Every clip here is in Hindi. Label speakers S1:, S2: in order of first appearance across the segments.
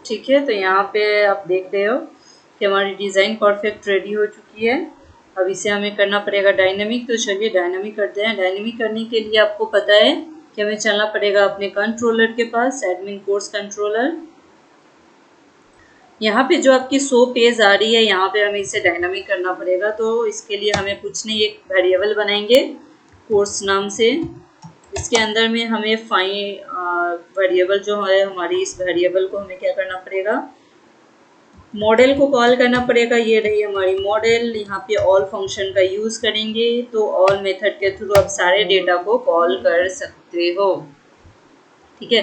S1: ठीक है, तो यहाँ पे आप देख रहे हो कि हमारी डिज़ाइन परफेक्ट रेडी हो चुकी है। अब इसे हमें करना पड़ेगा डायनेमिक, तो चलिए डायनेमिक करते हैं। डायनेमिक करने के लिए आपको पता है कि हमें चलना पड़ेगा अपने कंट्रोलर के पास, एडमिन कोर्स कंट्रोलर। यहाँ पे जो आपकी 100 पेज आ रही है, यहाँ पे हमें इसे डायनामिक करना पड़ेगा। तो इसके लिए हमें कुछ नहीं, एक वेरिएबल बनाएंगे कोर्स नाम से। इसके अंदर में हमें वेरिएबल जो है हमारी, इस वेरिएबल को हमें क्या करना पड़ेगा, मॉडल को कॉल करना पड़ेगा। ये रही हमारी मॉडल। यहाँ पे ऑल फंक्शन का यूज़ करेंगे, तो ऑल मेथड के थ्रू आप सारे डेटा को कॉल कर सकते हो। ठीक है,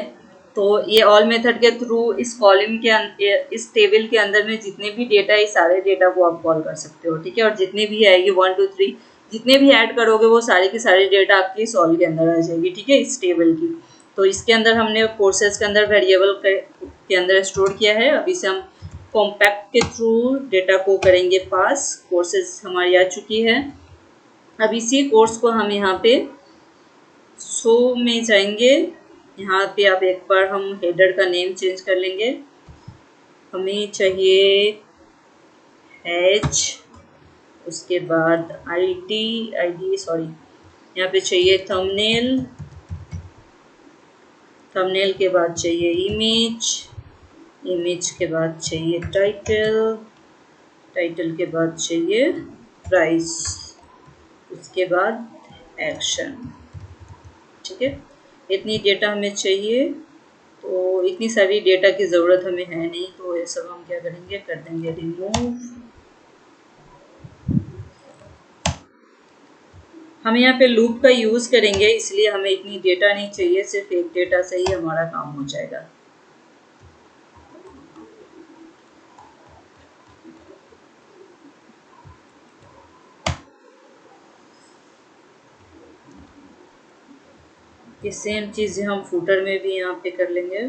S1: तो ये ऑल मेथड के थ्रू इस कॉलम के इस टेबल के अंदर में जितने भी डेटा है, सारे डेटा को आप कॉल कर सकते हो। ठीक है, और जितने भी आएगी 1 2 3 जितने भी ऐड करोगे वो सारी की सारी डेटा आपकी इस ऑल के अंदर आ जाएगी। ठीक है, इस टेबल की। तो इसके अंदर हमने कोर्सेज के अंदर वेरिएबल के अंदर स्टोर किया है। अभी से हम कॉम्पैक्ट के थ्रू डेटा को करेंगे पास। कोर्सेज हमारी आ चुकी है। अब इसी कोर्स को हम यहाँ पे शो में जाएंगे। यहाँ पे आप एक बार हम हेडर का नेम चेंज कर लेंगे। हमें चाहिए हैच, उसके बाद आईडी सॉरी, यहाँ पे चाहिए थंबनेल, थंबनेल के बाद चाहिए इमेज, इमेज के बाद चाहिए टाइटल, टाइटल के बाद चाहिए प्राइस, उसके बाद एक्शन। ठीक है, इतनी डेटा हमें चाहिए। तो इतनी सारी डेटा की ज़रूरत हमें है नहीं, तो ये सब हम क्या करेंगे, कर देंगे रिमूव। हम यहाँ पे लूप का यूज़ करेंगे, इसलिए हमें इतनी डेटा नहीं चाहिए, सिर्फ एक डेटा से ही हमारा काम हो जाएगा। ये सेम चीज़ हम फूटर में भी यहाँ पे कर लेंगे।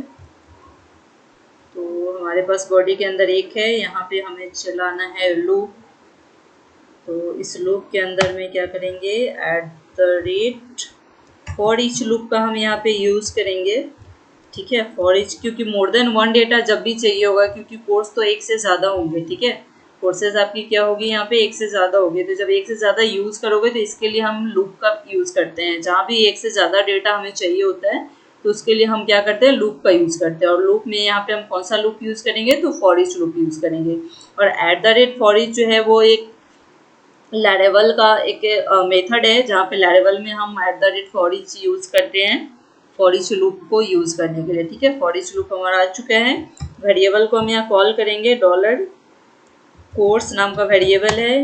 S1: तो हमारे पास बॉडी के अंदर एक है, यहाँ पे हमें चलाना है लूप। तो इस लूप के अंदर में क्या करेंगे, @ फॉर ईच लूप का हम यहाँ पे यूज़ करेंगे। ठीक है, फॉर ईच, क्योंकि मोर देन 1 डेटा जब भी चाहिए होगा, क्योंकि कोर्स तो एक से ज़्यादा होंगे। ठीक है, कोर्सेज आपकी क्या होगी, यहाँ पे एक से ज़्यादा होगी। तो जब एक से ज़्यादा यूज़ करोगे तो इसके लिए हम लूप का यूज़ करते हैं। जहाँ भी एक से ज़्यादा डेटा हमें चाहिए होता है तो उसके लिए हम क्या करते हैं, लूप का यूज़ करते हैं। और लूप में यहाँ पे हम कौन सा लूप यूज़ करेंगे, तो फॉर ईच लूप यूज़ करेंगे। और @ फॉर ईच जो है वो एक लैरेवल का एक मेथड है, जहाँ पे लैरेवल में हम @फॉर ईच यूज़ करते हैं फॉर ईच लूप को यूज़ करने के लिए। ठीक है, फॉर ईच लूप हमारा आ चुका है। वेरिएबल को हम यहाँ कॉल करेंगे, $कोर्स नाम का वेरिएबल है,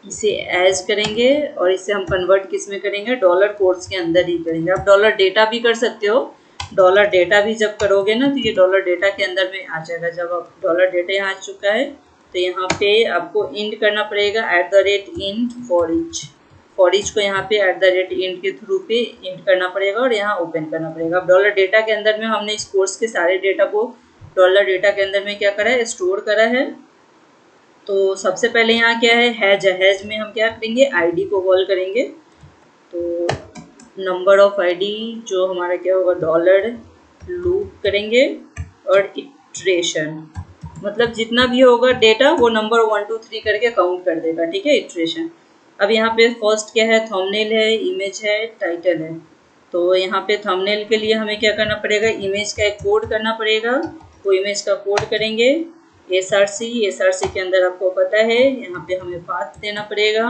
S1: इसे एज करेंगे और इसे हम कन्वर्ट किस में करेंगे, $कोर्स के अंदर ही करेंगे। आप $डेटा भी कर सकते हो। $डेटा भी जब करोगे ना, तो ये $डेटा के अंदर में आ जाएगा। जब आप $डेटा यहाँ आ चुका है, तो यहाँ पे आपको इंड करना पड़ेगा, @int फॉर ईच को यहाँ पे @int के थ्रू पे इंड करना पड़ेगा और यहाँ ओपन करना पड़ेगा। अब $डेटा के अंदर में हमने इस कोर्स के सारे डेटा को $डेटा के अंदर में क्या करा है, स्टोर करा है। तो सबसे पहले यहाँ क्या है, हैज में हम क्या करेंगे, आईडी को कॉल करेंगे। तो नंबर ऑफ आईडी जो हमारा क्या होगा, $लूप करेंगे और इटरेशन, मतलब जितना भी होगा डेटा वो नंबर 1 2 3 करके काउंट कर देगा। ठीक है, इटरेशन। अब यहाँ पे फर्स्ट क्या है, थंबनेल है, इमेज है, टाइटल है। तो यहाँ पे थंबनेल के लिए हमें क्या करना पड़ेगा, इमेज का एक कोड करना पड़ेगा। वो इमेज का कोड करेंगे SRC के अंदर आपको पता है, यहाँ पे हमें पाथ देना पड़ेगा।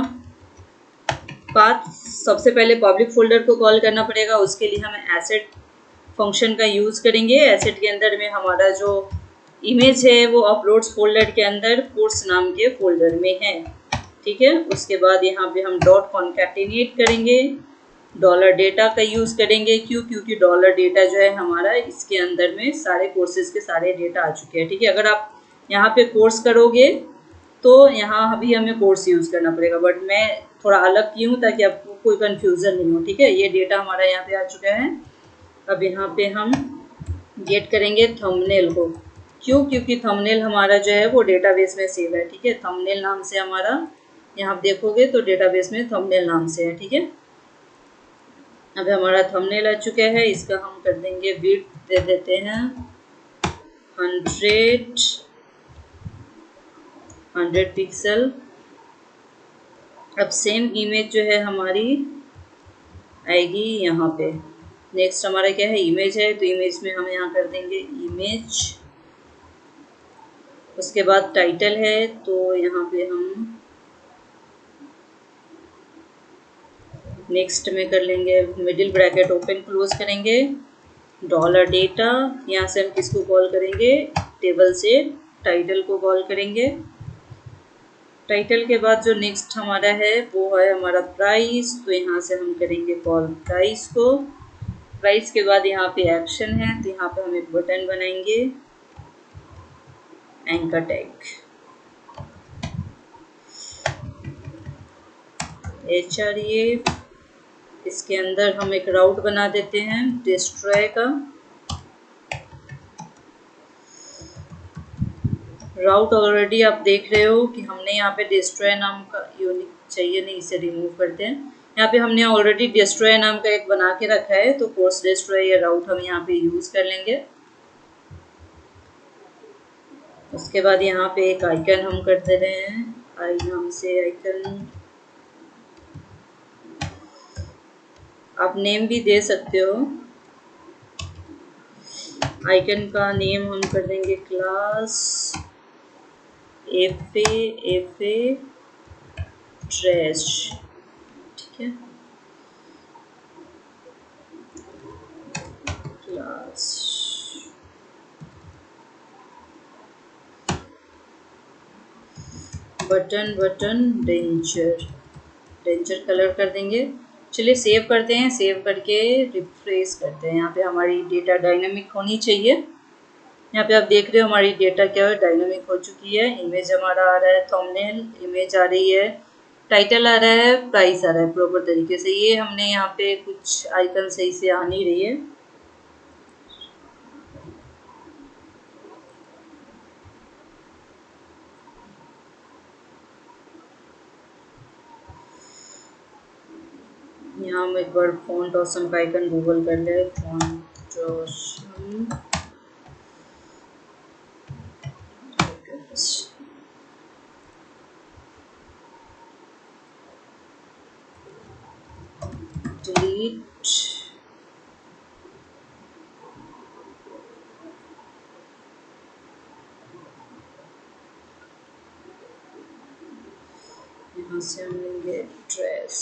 S1: पाथ सबसे पहले पब्लिक फोल्डर को कॉल करना पड़ेगा, उसके लिए हमें एसेट फंक्शन का यूज़ करेंगे। एसेट के अंदर में हमारा जो इमेज है वो अपलोड्स फोल्डर के अंदर कोर्स नाम के फोल्डर में है। ठीक है, उसके बाद यहाँ पे हम डॉट कॉन्कैटिनेट करेंगे, $डेटा का यूज़ करेंगे। क्योंकि $डेटा जो है हमारा, इसके अंदर में सारे कोर्सेज के सारे डेटा आ चुके हैं। ठीक है, अगर आप यहाँ पे कोर्स करोगे तो यहाँ भी हमें कोर्स यूज़ करना पड़ेगा, बट मैं थोड़ा अलग की हूँ ताकि आपको कोई कन्फ्यूज़न नहीं हो। ठीक है, ये डेटा हमारा यहाँ पे आ चुका है। अब यहाँ पे हम गेट करेंगे थंबनेल को। क्योंकि थंबनेल हमारा जो है वो डेटाबेस में सेव है। ठीक है, थंबनेल नाम से हमारा, यहाँ देखोगे तो डेटाबेस में थंबनेल नाम से है। ठीक है, अब हमारा थंबनेल आ चुका है, इसका हम कर देंगे विड्थ दे देते हैं 100 पिक्सल। अब सेम इमेज जो है हमारी आएगी यहाँ पे। नेक्स्ट हमारा क्या है, इमेज है, तो इमेज में हम यहाँ कर देंगे इमेज। उसके बाद टाइटल है, तो यहाँ पे हम नेक्स्ट में कर लेंगे मिडिल ब्रैकेट ओपन क्लोज करेंगे, डॉलर डेटा। यहाँ से हम किसको कॉल करेंगे, टेबल से टाइटल को कॉल करेंगे। टाइटल के बाद जो नेक्स्ट हमारा है वो है हमारा प्राइस, तो यहाँ से हम करेंगे कॉल प्राइस को। प्राइस के बाद यहाँ पे एक्शन है, तो यहाँ पे हम एक बटन बनाएंगे, एंकर टैग HRA। इसके अंदर हम एक राउट बना देते हैं डिस्ट्रॉय का। राउट ऑलरेडी आप देख रहे हो कि हमने यहाँ पे डिस्ट्रॉय नाम का यूनिक चाहिए नहीं, इसे रिमूव करते हैं। यहाँ पे हमने ऑलरेडी डिस्ट्रॉय नाम का एक बना के रखा है, तो पोस्ट डिस्ट्रॉय या राउट हम यहाँ पे यूज कर लेंगे। उसके बाद यहाँ पे एक आइकन हम कर दे रहे हैं, आई नाम से आइकन। आप नेम भी दे सकते हो। आइकन का नेम हम कर देंगे क्लास एफ ए ट्रेश, ठीक है, क्लास। बटन डेंजर कलर कर देंगे। चलिए सेव करते हैं, सेव करके रिफ्रेश करते हैं। यहाँ पे हमारी डेटा डायनामिक होनी चाहिए। यहाँ पे आप देख रहे हो हमारी डेटा क्या है, डायनामिक हो चुकी है। इमेज हमारा आ रहा है, थंबनेल इमेज आ रही है, टाइटल आ रहा है, प्राइस आ रहा है प्रॉपर तरीके से। ये हमने यहाँ पे कुछ आइकन सही से आ नहीं रही है। यहाँ हम एक बार फॉन्ट ऑसम का आइकन गूगल कर ले, फॉन्ट ऑसम डिलीट। यहाँ से हम लेंगे ड्रेस।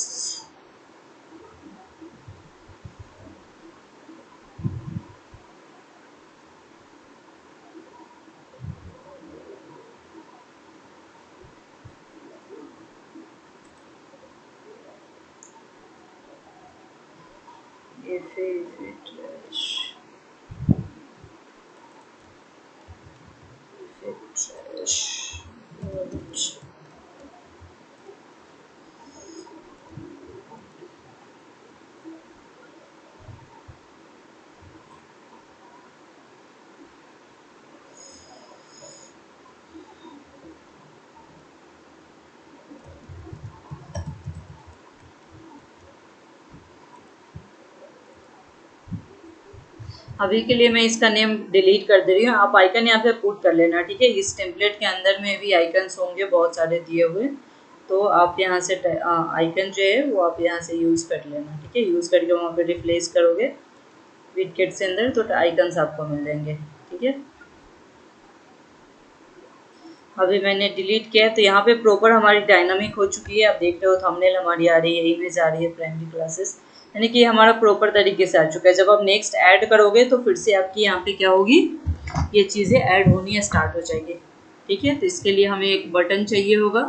S1: अभी के लिए मैं इसका नेम डिलीट कर दे रही हूँ। आप आइकन यहाँ पे पुट कर लेना, ठीक है। इस टेम्पलेट के अंदर में भी आइकन्स होंगे बहुत सारे दिए हुए, तो आप यहाँ से आइकन जो है वो आप यहाँ से यूज़ कर लेना, ठीक है। यूज़ करके वहाँ पे रिप्लेस करोगे विडजेट के अंदर, तो आइकन्स आपको मिल जाएंगे, ठीक है। अभी मैंने डिलीट किया है, तो यहाँ पे प्रॉपर हमारी डायनामिक हो चुकी है। आप देख रहे हो थंबनेल हमारी आ रही है, इमेज आ रही है, प्राइमरी क्लासेस, यानी कि हमारा प्रॉपर तरीके से आ चुका है। जब आप नेक्स्ट ऐड करोगे तो फिर से आपकी यहाँ पे क्या होगी, ये चीज़ें ऐड होनी स्टार्ट हो जाएगी, ठीक है। तो इसके लिए हमें एक बटन चाहिए होगा।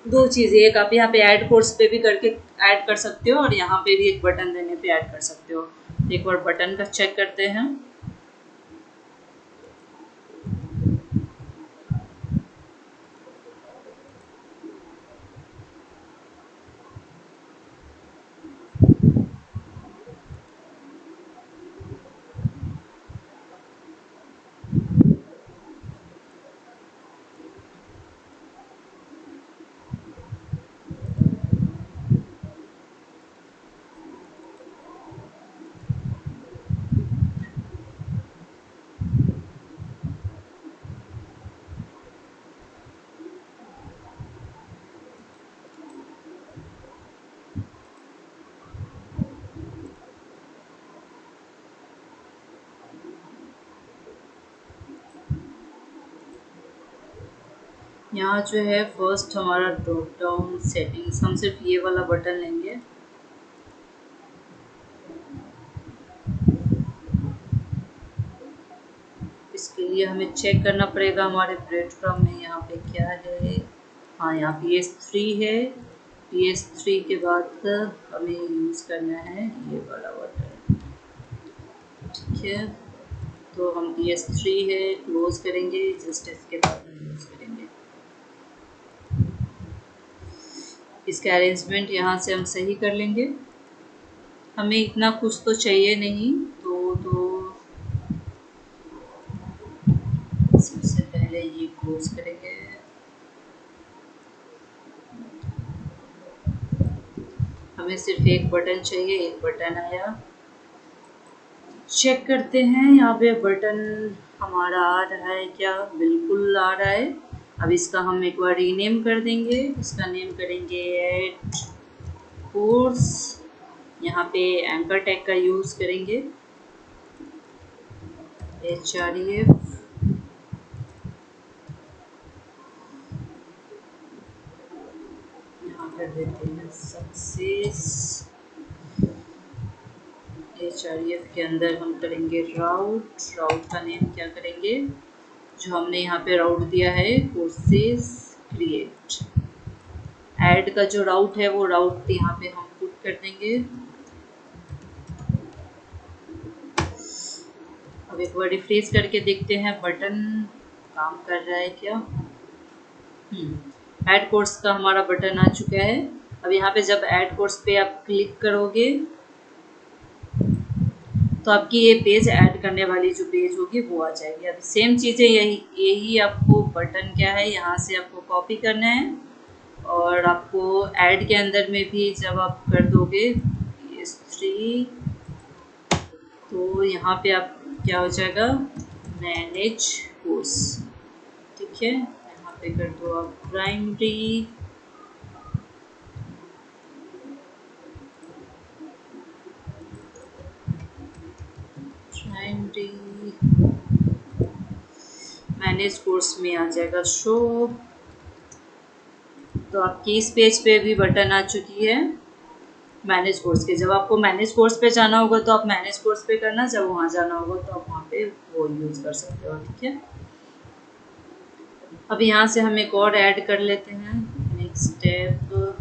S1: दो चीज़ें, एक आप यहाँ पे ऐड कोर्स पे भी करके ऐड कर सकते हो, और यहाँ पे भी एक बटन देने पे ऐड कर सकते हो। एक बार बटन का चेक करते हैं। यहाँ जो है फर्स्ट हमारा ड्रॉप डाउन सेटिंग्स, हम सिर्फ ये वाला बटन लेंगे। इसके लिए हमें चेक करना पड़ेगा हमारे ब्रेडक्रम्ब में यहाँ पे क्या है। हाँ, यहाँ PS3 है। PS3 के बाद हमें यूज़ करना है ये वाला बटन, ठीक है। तो हम PS3 है क्लोज करेंगे, जस्ट इसके बाद हम यूज़ करेंगे। इसका अरेंजमेंट यहाँ से हम सही कर लेंगे, हमें इतना कुछ तो चाहिए नहीं। तो सबसे पहले ये क्लोज करेंगे। हमें सिर्फ एक बटन चाहिए, एक बटन आया। चेक करते हैं यहाँ पे बटन हमारा आ रहा है क्या, बिल्कुल आ रहा है। अब इसका हम एक बार रीनेम कर देंगे, इसका नेम करेंगे ऐड कोर्स। यहाँ पे एंकर टैग का यूज़ करेंगे, HREF। यहाँ कर देते हैं सक्सेस। HREF के अंदर हम करेंगे राउट का नेम क्या करेंगे, जो हमने यहाँ पे राउट दिया है कोर्सेज क्रिएट। ऐड का जो राउट है वो राउट यहाँ पे हम पुट कर देंगे। अब एक बार रिफ्रेश करके देखते हैं बटन काम कर रहा है क्या। ऐड कोर्स का हमारा बटन आ चुका है। अब यहाँ पे जब ऐड कोर्स पे आप क्लिक करोगे तो आपकी ये पेज ऐड करने वाली जो पेज होगी वो आ जाएगी। अब सेम चीज़ें यही आपको बटन क्या है यहाँ से आपको कॉपी करना है, और आपको ऐड के अंदर में भी जब आप कर दोगे PS3 तो यहाँ पे आप क्या हो जाएगा, मैनेज कोर्स, ठीक है। यहाँ पे कर दो आप प्राइमरी, मैनेज कोर्स में आ जाएगा शो। तो आपकी इस पेज पे भी बटन आ चुकी है मैनेज कोर्स के। जब आपको मैनेज कोर्स पे जाना होगा तो आप मैनेज कोर्स पे करना, जब वहाँ जाना होगा तो आप वहाँ पे वो यूज़ कर सकते हो, ठीक है। अब यहाँ से हम एक और ऐड कर लेते हैं, नेक्स्ट स्टेप।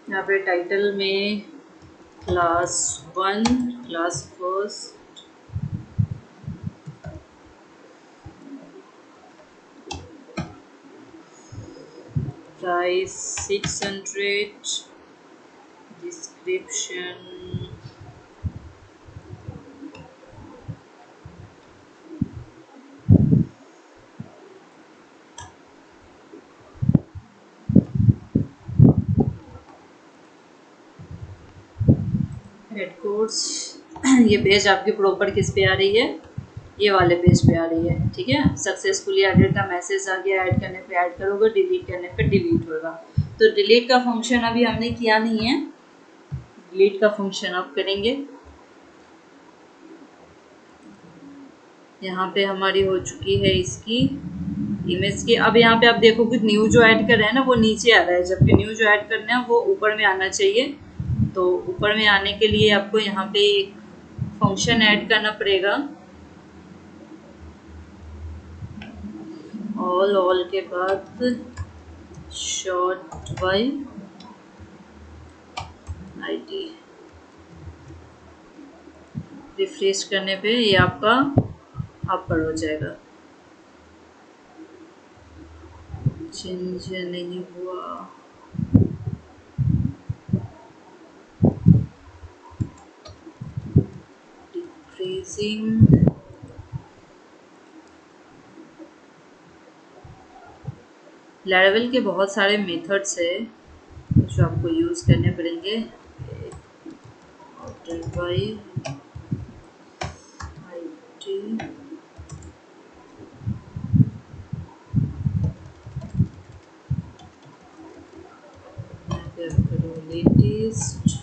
S1: यहाँ पे टाइटल में class 1 class first, price 600, description head course. ये पेज आपकी प्रॉपर किस पे आ रही है, ये वाले पेज पे आ रही है, ठीक है। सक्सेसफुली एडेड का मैसेज आ गया, ऐड करने पे ऐड करोगे, डिलीट करने पे डिलीट होगा। तो डिलीट का फंक्शन अभी हमने किया नहीं है, डिलीट का फंक्शन अब करेंगे। यहाँ पे हमारी हो चुकी है इसकी इमेज की। अब यहाँ पे आप देखोगे न्यू जो ऐड कर रहे हैं ना वो नीचे आ रहा है, जबकि न्यू जो ऐड करना है वो ऊपर में आना चाहिए। तो ऊपर में आने के लिए आपको यहाँ पे एक फंक्शन ऐड करना पड़ेगा। ऑल के बाद शॉर्ट बाय ID। रिफ्रेश करने पे ये आपका अपर हो जाएगा, चेंज नहीं हुआ। डिक्रीजिंग लैरावेल के बहुत सारे मेथड्स है जो आपको यूज़ करने पड़ेंगे। लेटेस्ट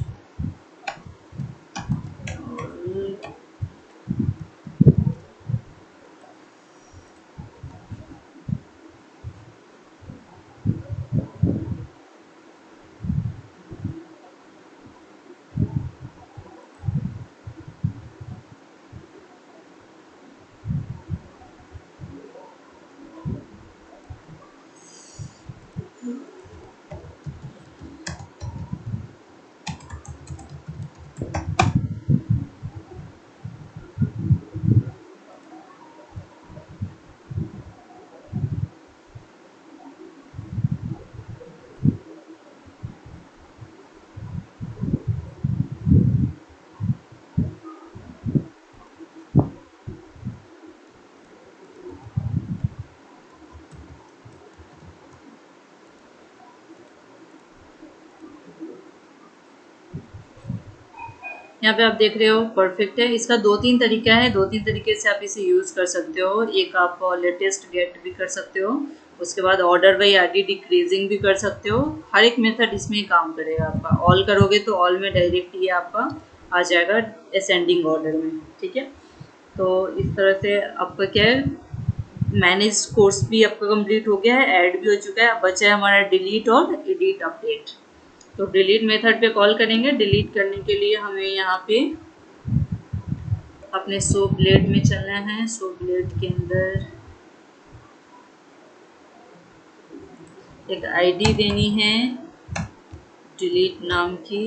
S1: यहाँ पे आप देख रहे हो परफेक्ट है। इसका 2-3 तरीका है, 2-3 तरीके से आप इसे यूज़ कर सकते हो। एक आप लेटेस्ट गेट भी कर सकते हो, उसके बाद ऑर्डर बाई आईडी डिक्रीजिंग भी कर सकते हो। हर एक मेथड इसमें काम करेगा आपका। ऑल करोगे तो ऑल में डायरेक्ट ये आपका आ जाएगा असेंडिंग ऑर्डर में, ठीक है। तो इस तरह से आपका क्या है, मैनेज कोर्स भी आपका कंप्लीट हो गया है, ऐड भी हो चुका है। अब बचा है हमारा डिलीट और एडिट अपडेट। तो डिलीट मेथड पे कॉल करेंगे। डिलीट करने के लिए हमें यहाँ पे अपने शो ब्लेड में चलना है। शो ब्लेड के अंदर एक आईडी देनी है डिलीट नाम की,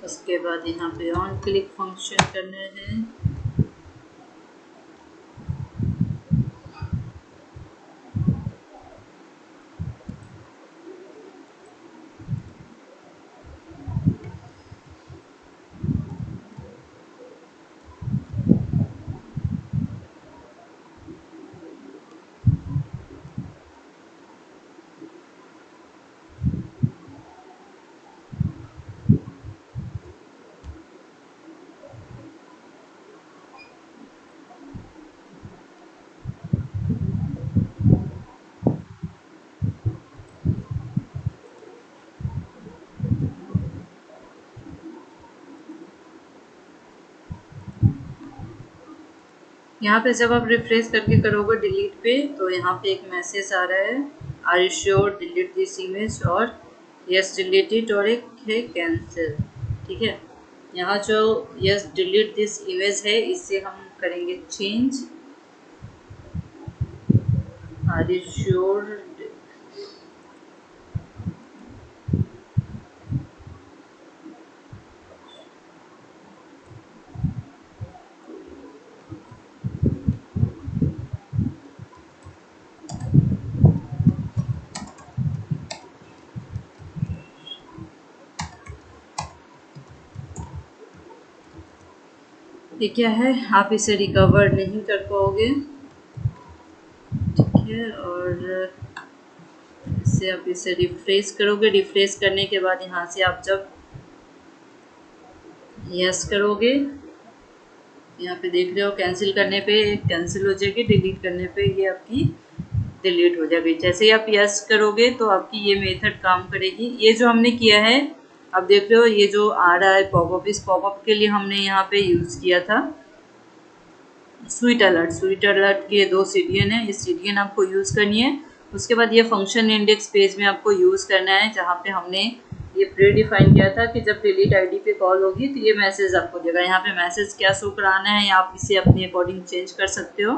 S1: उसके बाद यहाँ पे ऑन क्लिक फंक्शन करना है। यहाँ पे जब आप रिफ्रेश करके करोगे डिलीट पे, तो यहाँ पे एक मैसेज आ रहा है, are you sure delete this image, और यस डिलीट इट, और एक है कैंसिल, ठीक है। यहाँ जो यस डिलीट दिस इमेज है, इससे हम करेंगे चेंज आर यू श्योर। ये क्या है, आप इसे रिकवर नहीं कर पाओगे, ठीक है। और इससे आप इसे रिफ्रेश करोगे। रिफ्रेश करने के बाद यहाँ से आप जब यस करोगे, यहाँ पे देख रहे हो कैंसिल करने पे कैंसिल हो जाएगी, डिलीट करने पे ये आपकी डिलीट हो जाएगी। जैसे ही आप यस करोगे तो आपकी ये मेथड काम करेगी। ये जो हमने किया है, आप देख रहे हो ये जो आ रहा है पॉपअप, इस पॉपअप के लिए हमने यहाँ पे यूज़ किया था स्वीट अलर्ट। स्वीट अलर्ट के 2 सीडीएन है, इस सीडीएन आपको यूज़ करनी है। उसके बाद ये फंक्शन इंडेक्स पेज में आपको यूज़ करना है, जहाँ पे हमने ये प्री डिफाइन किया था कि जब डिलीट आईडी पे कॉल होगी तो ये मैसेज आपको देगा। यहाँ पे मैसेज क्या शो कराना है, आप इसे अपने अकॉर्डिंग चेंज कर सकते हो,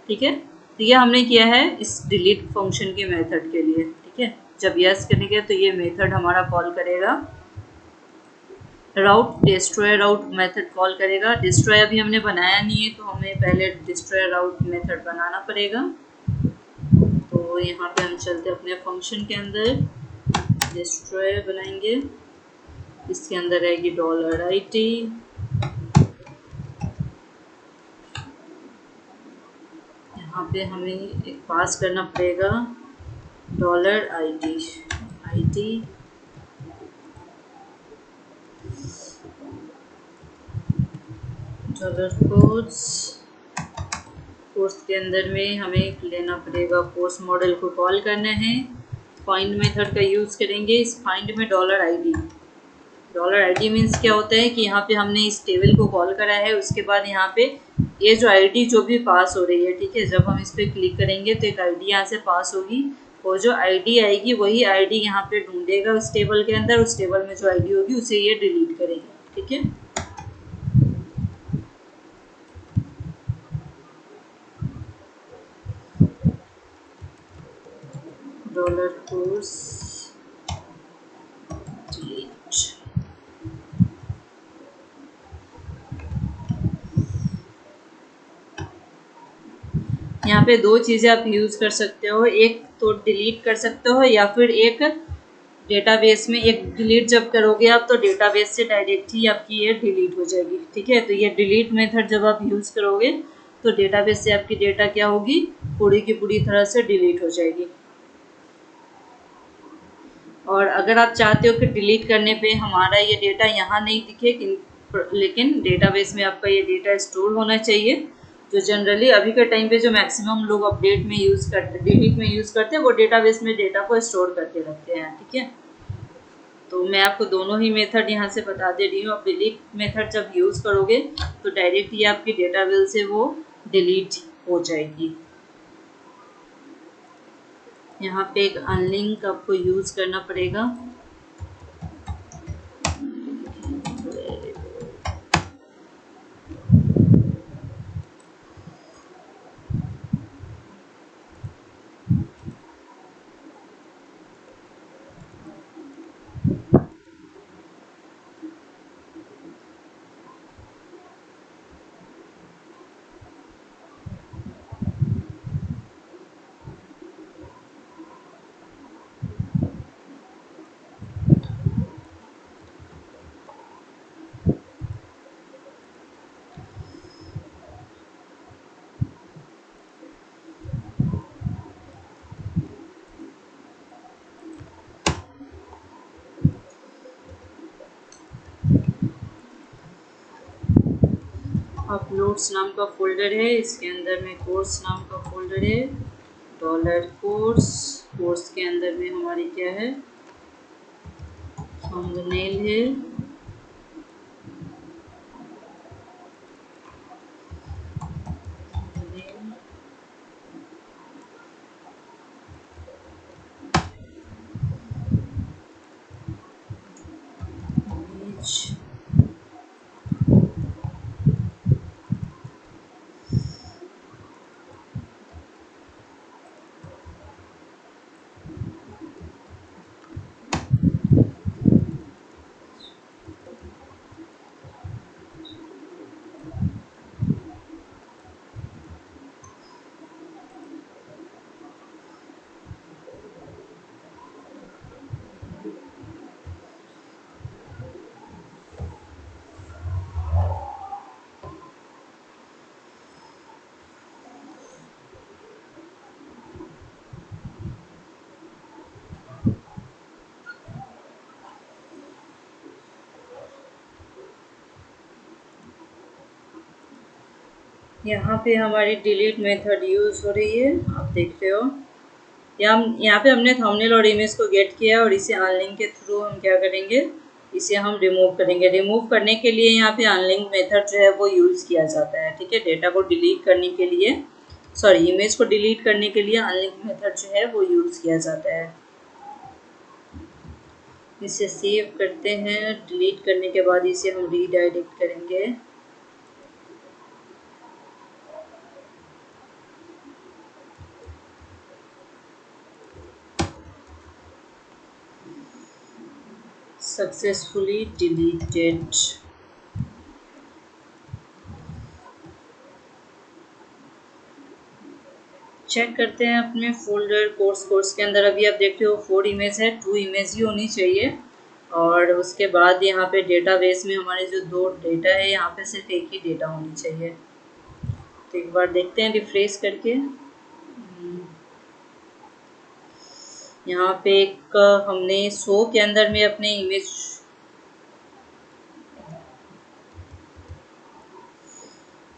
S1: ठीक है। तो ये हमने किया है इस डिलीट फंक्शन के मेथड के लिए, ठीक है। जब यस करेंगे तो ये मेथड हमारा कॉल करेगा। राउट डिस्ट्रॉय राउट मेथड कॉल करेगा। डिस्ट्रॉय अभी हमने बनाया नहीं है, तो हमें पहले डिस्ट्रॉय राउट मेथड बनाना पड़ेगा। तो यहाँ पे हम चलते हैं अपने फंक्शन के अंदर। डिस्ट्रॉय बनाएंगे, इसके अंदर रहेगी $IT। यहाँ पे हमें एक पास करना पड़ेगा $IT। कोर्स के अंदर में हमें लेना पड़ेगा, कोर्स मॉडल को कॉल करना है, फाइंड मेथड का यूज़ करेंगे। इस फाइंड में $ID मीन्स क्या होता है कि यहाँ पे हमने इस टेबल को कॉल करा है, उसके बाद यहाँ पे ये जो ID जो भी पास हो रही है, ठीक है, जब हम इस पर क्लिक करेंगे तो एक ID यहाँ से पास होगी, और जो ID आएगी वही ID यहाँ पे ढूंढेगा उस टेबल के अंदर, उस टेबल में जो ID होगी उसे ये डिलीट करेगा, ठीक है। $course delete। यहाँ पे दो चीज़ें आप यूज़ कर सकते हो, एक तो डिलीट कर सकते हो या फिर एक डेटाबेस में, एक डिलीट जब करोगे आप तो डेटाबेस से डायरेक्ट ही आपकी ये डिलीट हो जाएगी, ठीक है। तो ये डिलीट मेथड जब आप यूज़ करोगे तो डेटाबेस से आपकी डेटा क्या होगी, पूरी की पूरी तरह से डिलीट हो जाएगी। और अगर आप चाहते हो कि डिलीट करने पे हमारा ये डेटा यहाँ नहीं दिखे, लेकिन डेटाबेस में आपका ये डेटा स्टोर होना चाहिए, जो जनरली अभी के टाइम पे जो मैक्सिमम लोग अपडेट में यूज़ करते, डिलीट में यूज़ करते हैं, वो डेटाबेस में डेटा को स्टोर करके रखते हैं, ठीक है। तो मैं आपको दोनों ही मेथड यहाँ से बता दे रही हूँ। आप डिलीट मेथड जब यूज़ करोगे तो डायरेक्ट ही आपकी डेटाबेस से वो डिलीट हो जाएगी। यहाँ पे एक अनलिंक आपको यूज़ करना पड़ेगा। अपलोड्स नाम का फोल्डर है, इसके अंदर में कोर्स नाम का फोल्डर है, कोर्स के अंदर में हमारी क्या है, थंबनेल है, यहाँ पे हमारी डिलीट मेथड यूज़ हो रही है, आप देख रहे हो। यहाँ पे हमने थंबनेल और इमेज को गेट किया और इसे अनलिंक के थ्रू हम क्या करेंगे, इसे हम रिमूव करेंगे। रिमूव करने के लिए यहाँ पे अनलिंक मेथड जो है वो यूज़ किया जाता है, ठीक है। डेटा को डिलीट करने के लिए, सॉरी, इमेज को डिलीट करने के लिए अनलिंक मेथड जो है वो यूज़ किया जाता है। इसे सेव करते हैं, डिलीट करने के बाद इसे हम रीडायरेक्ट करेंगे। Successfully deleted. चेक करते हैं अपने फोल्डर कोर्स के अंदर। अभी आप देखते हो 4 इमेज है, 2 इमेज ही होनी चाहिए। और उसके बाद यहाँ पे डेटाबेस में हमारे जो 2 डेटा है, यहाँ पे सिर्फ एक ही डेटा होनी चाहिए। तो एक बार देखते हैं रिफ्रेश करके। यहाँ पे एक हमने शो के अंदर में अपने इमेज,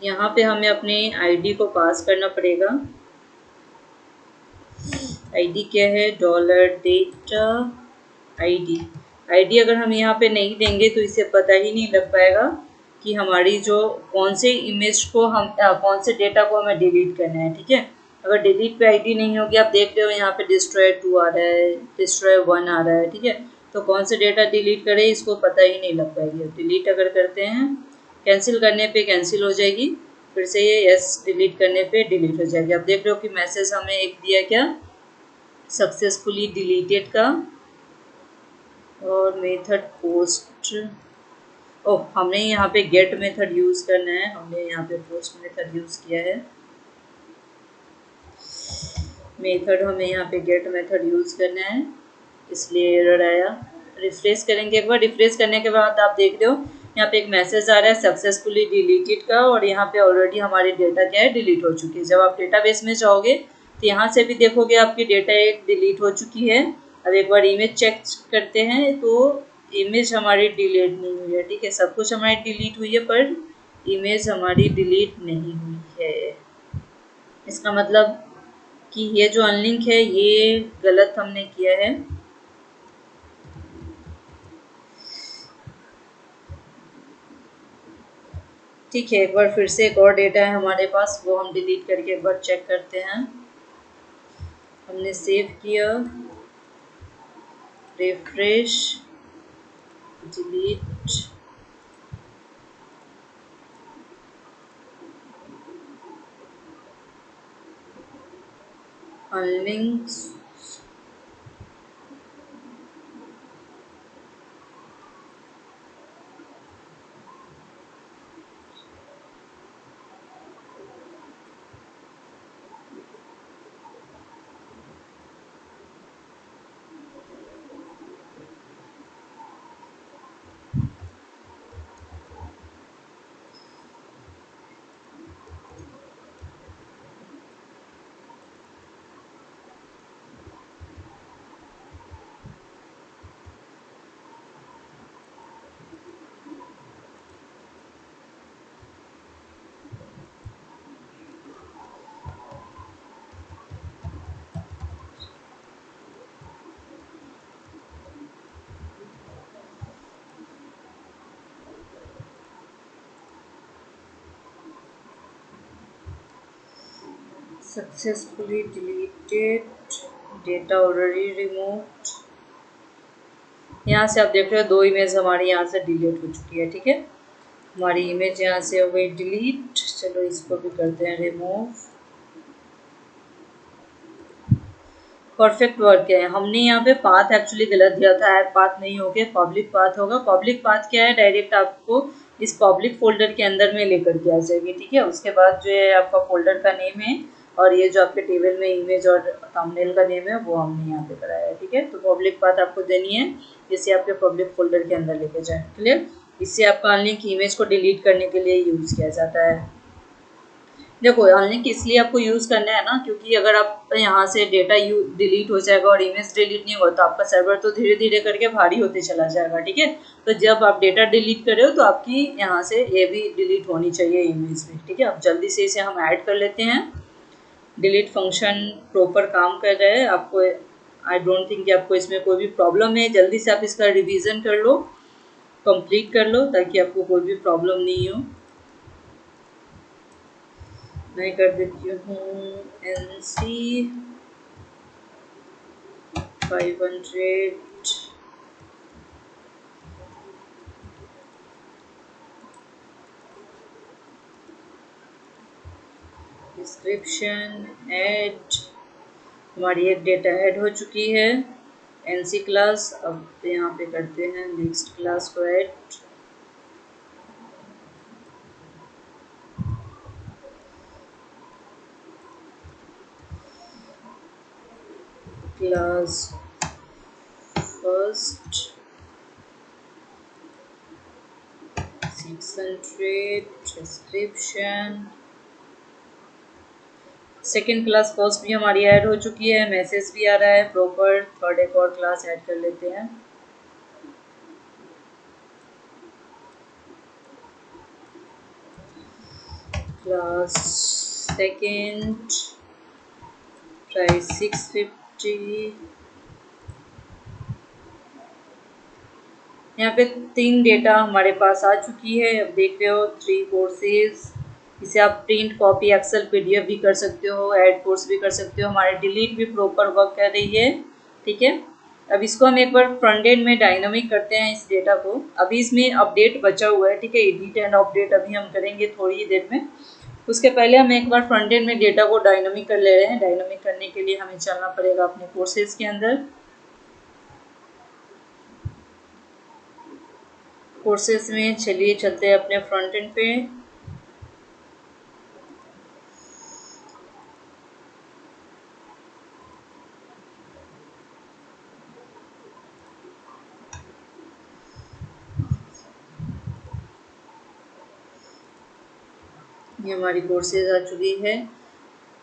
S1: यहाँ पे हमें अपने आईडी को पास करना पड़ेगा। आईडी क्या है, $data आईडी। आईडी अगर हम यहाँ पे नहीं देंगे तो इसे पता ही नहीं लग पाएगा कि हमारी जो कौन से इमेज को हम कौन से डेटा को हमें डिलीट करना है। ठीक है, अगर डिलीट पे आईडी नहीं होगी, आप देख रहे हो यहाँ पे डिस्ट्रॉय 2 आ रहा है, डिस्ट्रॉय 1 आ रहा है। ठीक है, तो कौन से डेटा डिलीट करें इसको पता ही नहीं लग पाएगी। डिलीट अगर करते हैं, कैंसिल करने पे कैंसिल हो जाएगी, फिर से ये यस डिलीट करने पे डिलीट हो जाएगी। आप देख रहे हो कि मैसेज हमें एक दिया क्या, सक्सेसफुली डिलीटेड का, और मेथड पोस्ट। ओह, हमने यहाँ पे गेट मेथड यूज़ करना है, हमने यहाँ पे पोस्ट मेथड यूज़ किया है। मेथड हमें यहाँ पे गेट मेथड यूज़ करना है, इसलिए एरर आया। रिफ्रेश करेंगे एक बार। रिफ्रेश करने के बाद आप देख रहे हो यहाँ पे एक मैसेज आ रहा है सक्सेसफुली डिलीटेड का, और यहाँ पे ऑलरेडी हमारी डेटा क्या है, डिलीट हो चुकी है। जब आप डेटाबेस में जाओगे तो यहाँ से भी देखोगे आपकी डेटा एक डिलीट हो चुकी है। अब एक बार इमेज चेक करते हैं तो इमेज हमारी डिलीट नहीं हुई है। ठीक है, सब कुछ हमारी डिलीट हुई है पर इमेज हमारी डिलीट नहीं हुई है। इसका मतलब कि ये जो अनलिंक है ये गलत हमने किया है। ठीक है, एक बार फिर से एक और डेटा है हमारे पास, वो हम डिलीट करके एक बार चेक करते हैं। हमने सेव किया, refresh, delete, unlink, successfully deleted, data already removed. यहाँ से आप देख रहे हो 2 इमेज हमारी यहाँ से डिलीट हो चुकी है। ठीक है, हमारी इमेज यहाँ से हो गई डिलीट। चलो इसको भी करते हैं रिमूव। परफेक्ट वर्क है। हमने यहाँ पे पाथ एक्चुअली गलत दिया था, ऐड पाथ नहीं होके पब्लिक पाथ होगा। पब्लिक पाथ क्या है, डायरेक्ट आपको इस पब्लिक फोल्डर के अंदर में लेकर के आ जाएगी। ठीक है, उसके बाद जो है आपका फोल्डर का नेम है, और ये जो आपके टेबल में इमेज और थंबनेल का नेम है वो हमने यहाँ पे कराया है। ठीक है, तो पब्लिक पाथ आपको देनी है, जिससे आपके पब्लिक फोल्डर के अंदर लेके जाए। क्लियर, इससे आपका अनलिंक इमेज को डिलीट करने के लिए यूज़ किया जाता है। देखो, अनलिंक इसलिए आपको यूज़ करना है ना, क्योंकि अगर आप यहाँ से डेटा डिलीट हो जाएगा और इमेज डिलीट नहीं होगा तो आपका सर्वर तो धीरे धीरे करके भारी होते चला जाएगा। ठीक है, तो जब आप डेटा डिलीट कर रहे हो तो आपकी यहाँ से ये भी डिलीट होनी चाहिए इमेज भी। ठीक है, अब जल्दी से इसे हम ऐड कर लेते हैं। डिलीट फंक्शन प्रॉपर काम कर रहा है। आपको आई डोंट थिंक कि आपको इसमें कोई भी प्रॉब्लम है। जल्दी से आप इसका रिविज़न कर लो, कंप्लीट कर लो, ताकि आपको कोई भी प्रॉब्लम नहीं हो। मैं कर देती हूँ NC 500 डिस्क्रिप्शन ऐड। हमारी एक डेटा ऐड हो चुकी है, NC क्लास। अब यहाँ पे करते हैं नेक्स्ट क्लास को add. Class first 600 description. Second class first भी हमारी ऐड हो चुकी है, मैसेज भी आ रहा है प्रॉपर। थर्ड एक और क्लास ऐड कर लेते हैं। Class second price 650। यहाँ पे 3 डेटा हमारे पास आ चुकी है। अब देख रहे हो 3 कोर्सेज। इसे आप प्रिंट कॉपी एक्सेल पीडीएफ भी कर सकते हो, ऐड कोर्स भी कर सकते हो। हमारे डिलीट भी प्रॉपर वर्क कर रही है, ठीक है। अब इसको हम एक बार फ्रंट एंड में डायनामिक करते हैं इस डेटा को। अभी इसमें अपडेट बचा हुआ है, ठीक है। एडिट एंड अपडेट अभी हम करेंगे थोड़ी ही देर में। उसके पहले हम एक बार फ्रंट एंड में डेटा को डायनामिक कर ले रहे हैं। डायनामिक करने के लिए हमें चलना पड़ेगा अपने कोर्सेज के अंदर। कोर्सेज में चलिए चलते हैं अपने फ्रंट एंड पे। ये हमारी कोर्सेज आ चुकी है।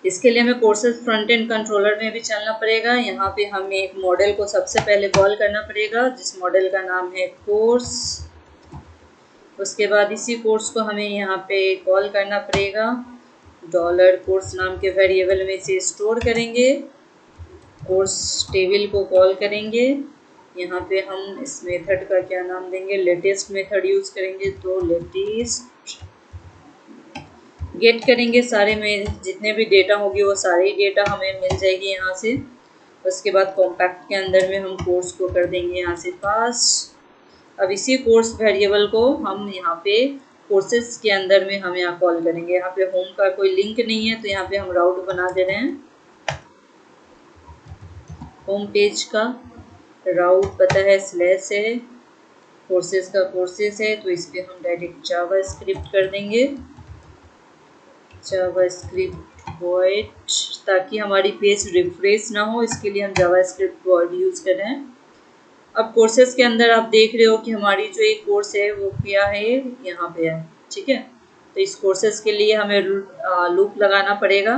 S1: इसके लिए हमें कोर्सेज फ्रंट एंड कंट्रोलर में भी चलना पड़ेगा। यहाँ पे हमें एक मॉडल को सबसे पहले कॉल करना पड़ेगा, जिस मॉडल का नाम है कोर्स। उसके बाद इसी कोर्स को हमें यहाँ पे कॉल करना पड़ेगा। डॉलर कोर्स नाम के वेरिएबल में इसे स्टोर करेंगे। कोर्स टेबल को कॉल करेंगे। यहाँ पे हम इस मेथड का क्या नाम देंगे, लेटेस्ट मेथड यूज करेंगे, तो लेटेस्ट। गेट करेंगे, सारे में जितने भी डेटा होगी वो सारी डेटा हमें मिल जाएगी यहाँ से। उसके बाद कॉम्पैक्ट के अंदर में हम कोर्स को कर देंगे यहाँ से पास। अब इसी कोर्स वेरिएबल को हम यहाँ पे कोर्सेज के अंदर में हम यहाँ कॉल करेंगे। यहाँ पे होम का कोई लिंक नहीं है, तो यहाँ पे हम राउट बना दे रहे हैं। होम पेज का राउट पता है स्लैश है, कोर्सेज का कोर्सेज है, तो इस पर हम डायरेक्ट जावा स्क्रिप्ट कर देंगे। जावा स्क्रिप्ट वॉइड, ताकि हमारी पेज रिफ्रेश ना हो, इसके लिए हम जावा स्क्रिप्ट वॉइड यूज कर रहे हैं। अब कोर्सेज के अंदर आप देख रहे हो कि हमारी जो एक कोर्स है वो क्या है, यहाँ पे है, ठीक है। तो इस कोर्सेज के लिए हमें लूप लगाना पड़ेगा।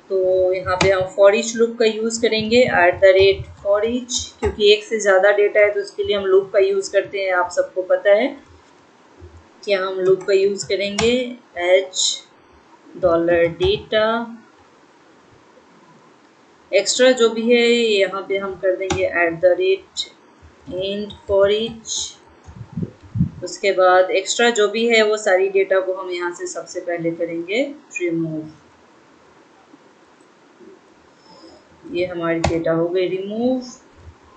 S1: तो यहाँ पे हम फॉर ईच लूप का यूज़ करेंगे, @for each, क्योंकि एक से ज़्यादा डेटा है तो उसके लिए हम लूप का यूज़ करते हैं। आप सबको पता है कि हम लूप का यूज़ करेंगे। $data एक्स्ट्रा जो भी है यहाँ पे हम कर देंगे @end for each। उसके बाद एक्स्ट्रा जो भी है वो सारी डेटा को हम यहाँ से सबसे पहले करेंगे रिमूव। ये हमारी डेटा हो गई रिमूव।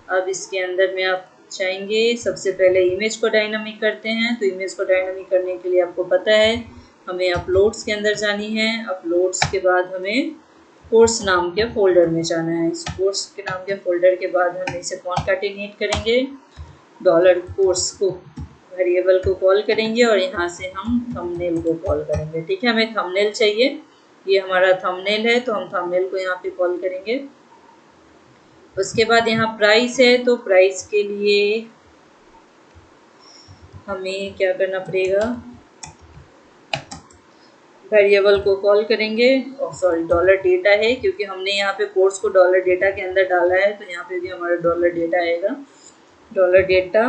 S1: अब इसके अंदर में आप चाहेंगे सबसे पहले इमेज को डायनामिक करते हैं। तो इमेज को डायनामिक करने के लिए आपको पता है हमें अपलोड्स के अंदर जानी है। अपलोड्स के बाद हमें कोर्स नाम के फोल्डर में जाना है। इस कोर्स के नाम के फोल्डर के बाद हम इसे कॉन्कैटिनेट करेंगे। डॉलर कोर्स को वेरिएबल को कॉल करेंगे और यहाँ से हम थंबनेल को कॉल करेंगे, ठीक है। हमें थंबनेल चाहिए, ये हमारा थंबनेल है, तो हम थंबनेल को यहाँ पे कॉल करेंगे। उसके बाद यहाँ प्राइस है, तो प्राइस के लिए हमें क्या करना पड़ेगा, वेरिएबल को कॉल करेंगे। और सॉरी, डॉलर डेटा है, क्योंकि हमने यहाँ पे कोर्स को डॉलर डेटा के अंदर डाला है, तो यहाँ पे भी हमारा डॉलर डेटा आएगा। डॉलर डेटा,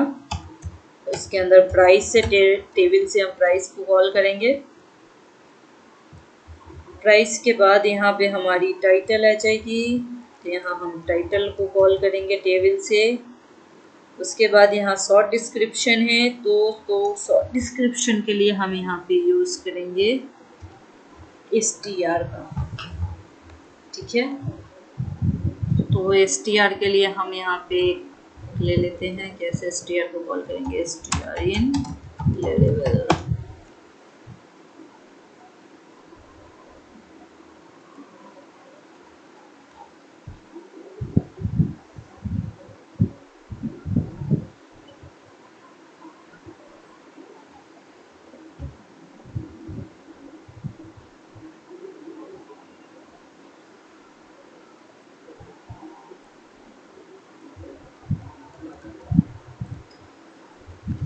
S1: इसके अंदर प्राइस से टेबल से हम प्राइस को कॉल करेंगे। प्राइस के बाद यहाँ पे हमारी टाइटल आ जाएगी, तो यहाँ हम टाइटल को कॉल करेंगे टेबल से। उसके बाद यहाँ शॉर्ट डिस्क्रिप्शन है, तो शॉर्ट डिस्क्रिप्शन के लिए हम यहाँ पे यूज़ करेंगे str का, ठीक है। तो str के लिए हम यहाँ पे ले लेते हैं, कैसे str को कॉल करेंगे, str इन लेवल।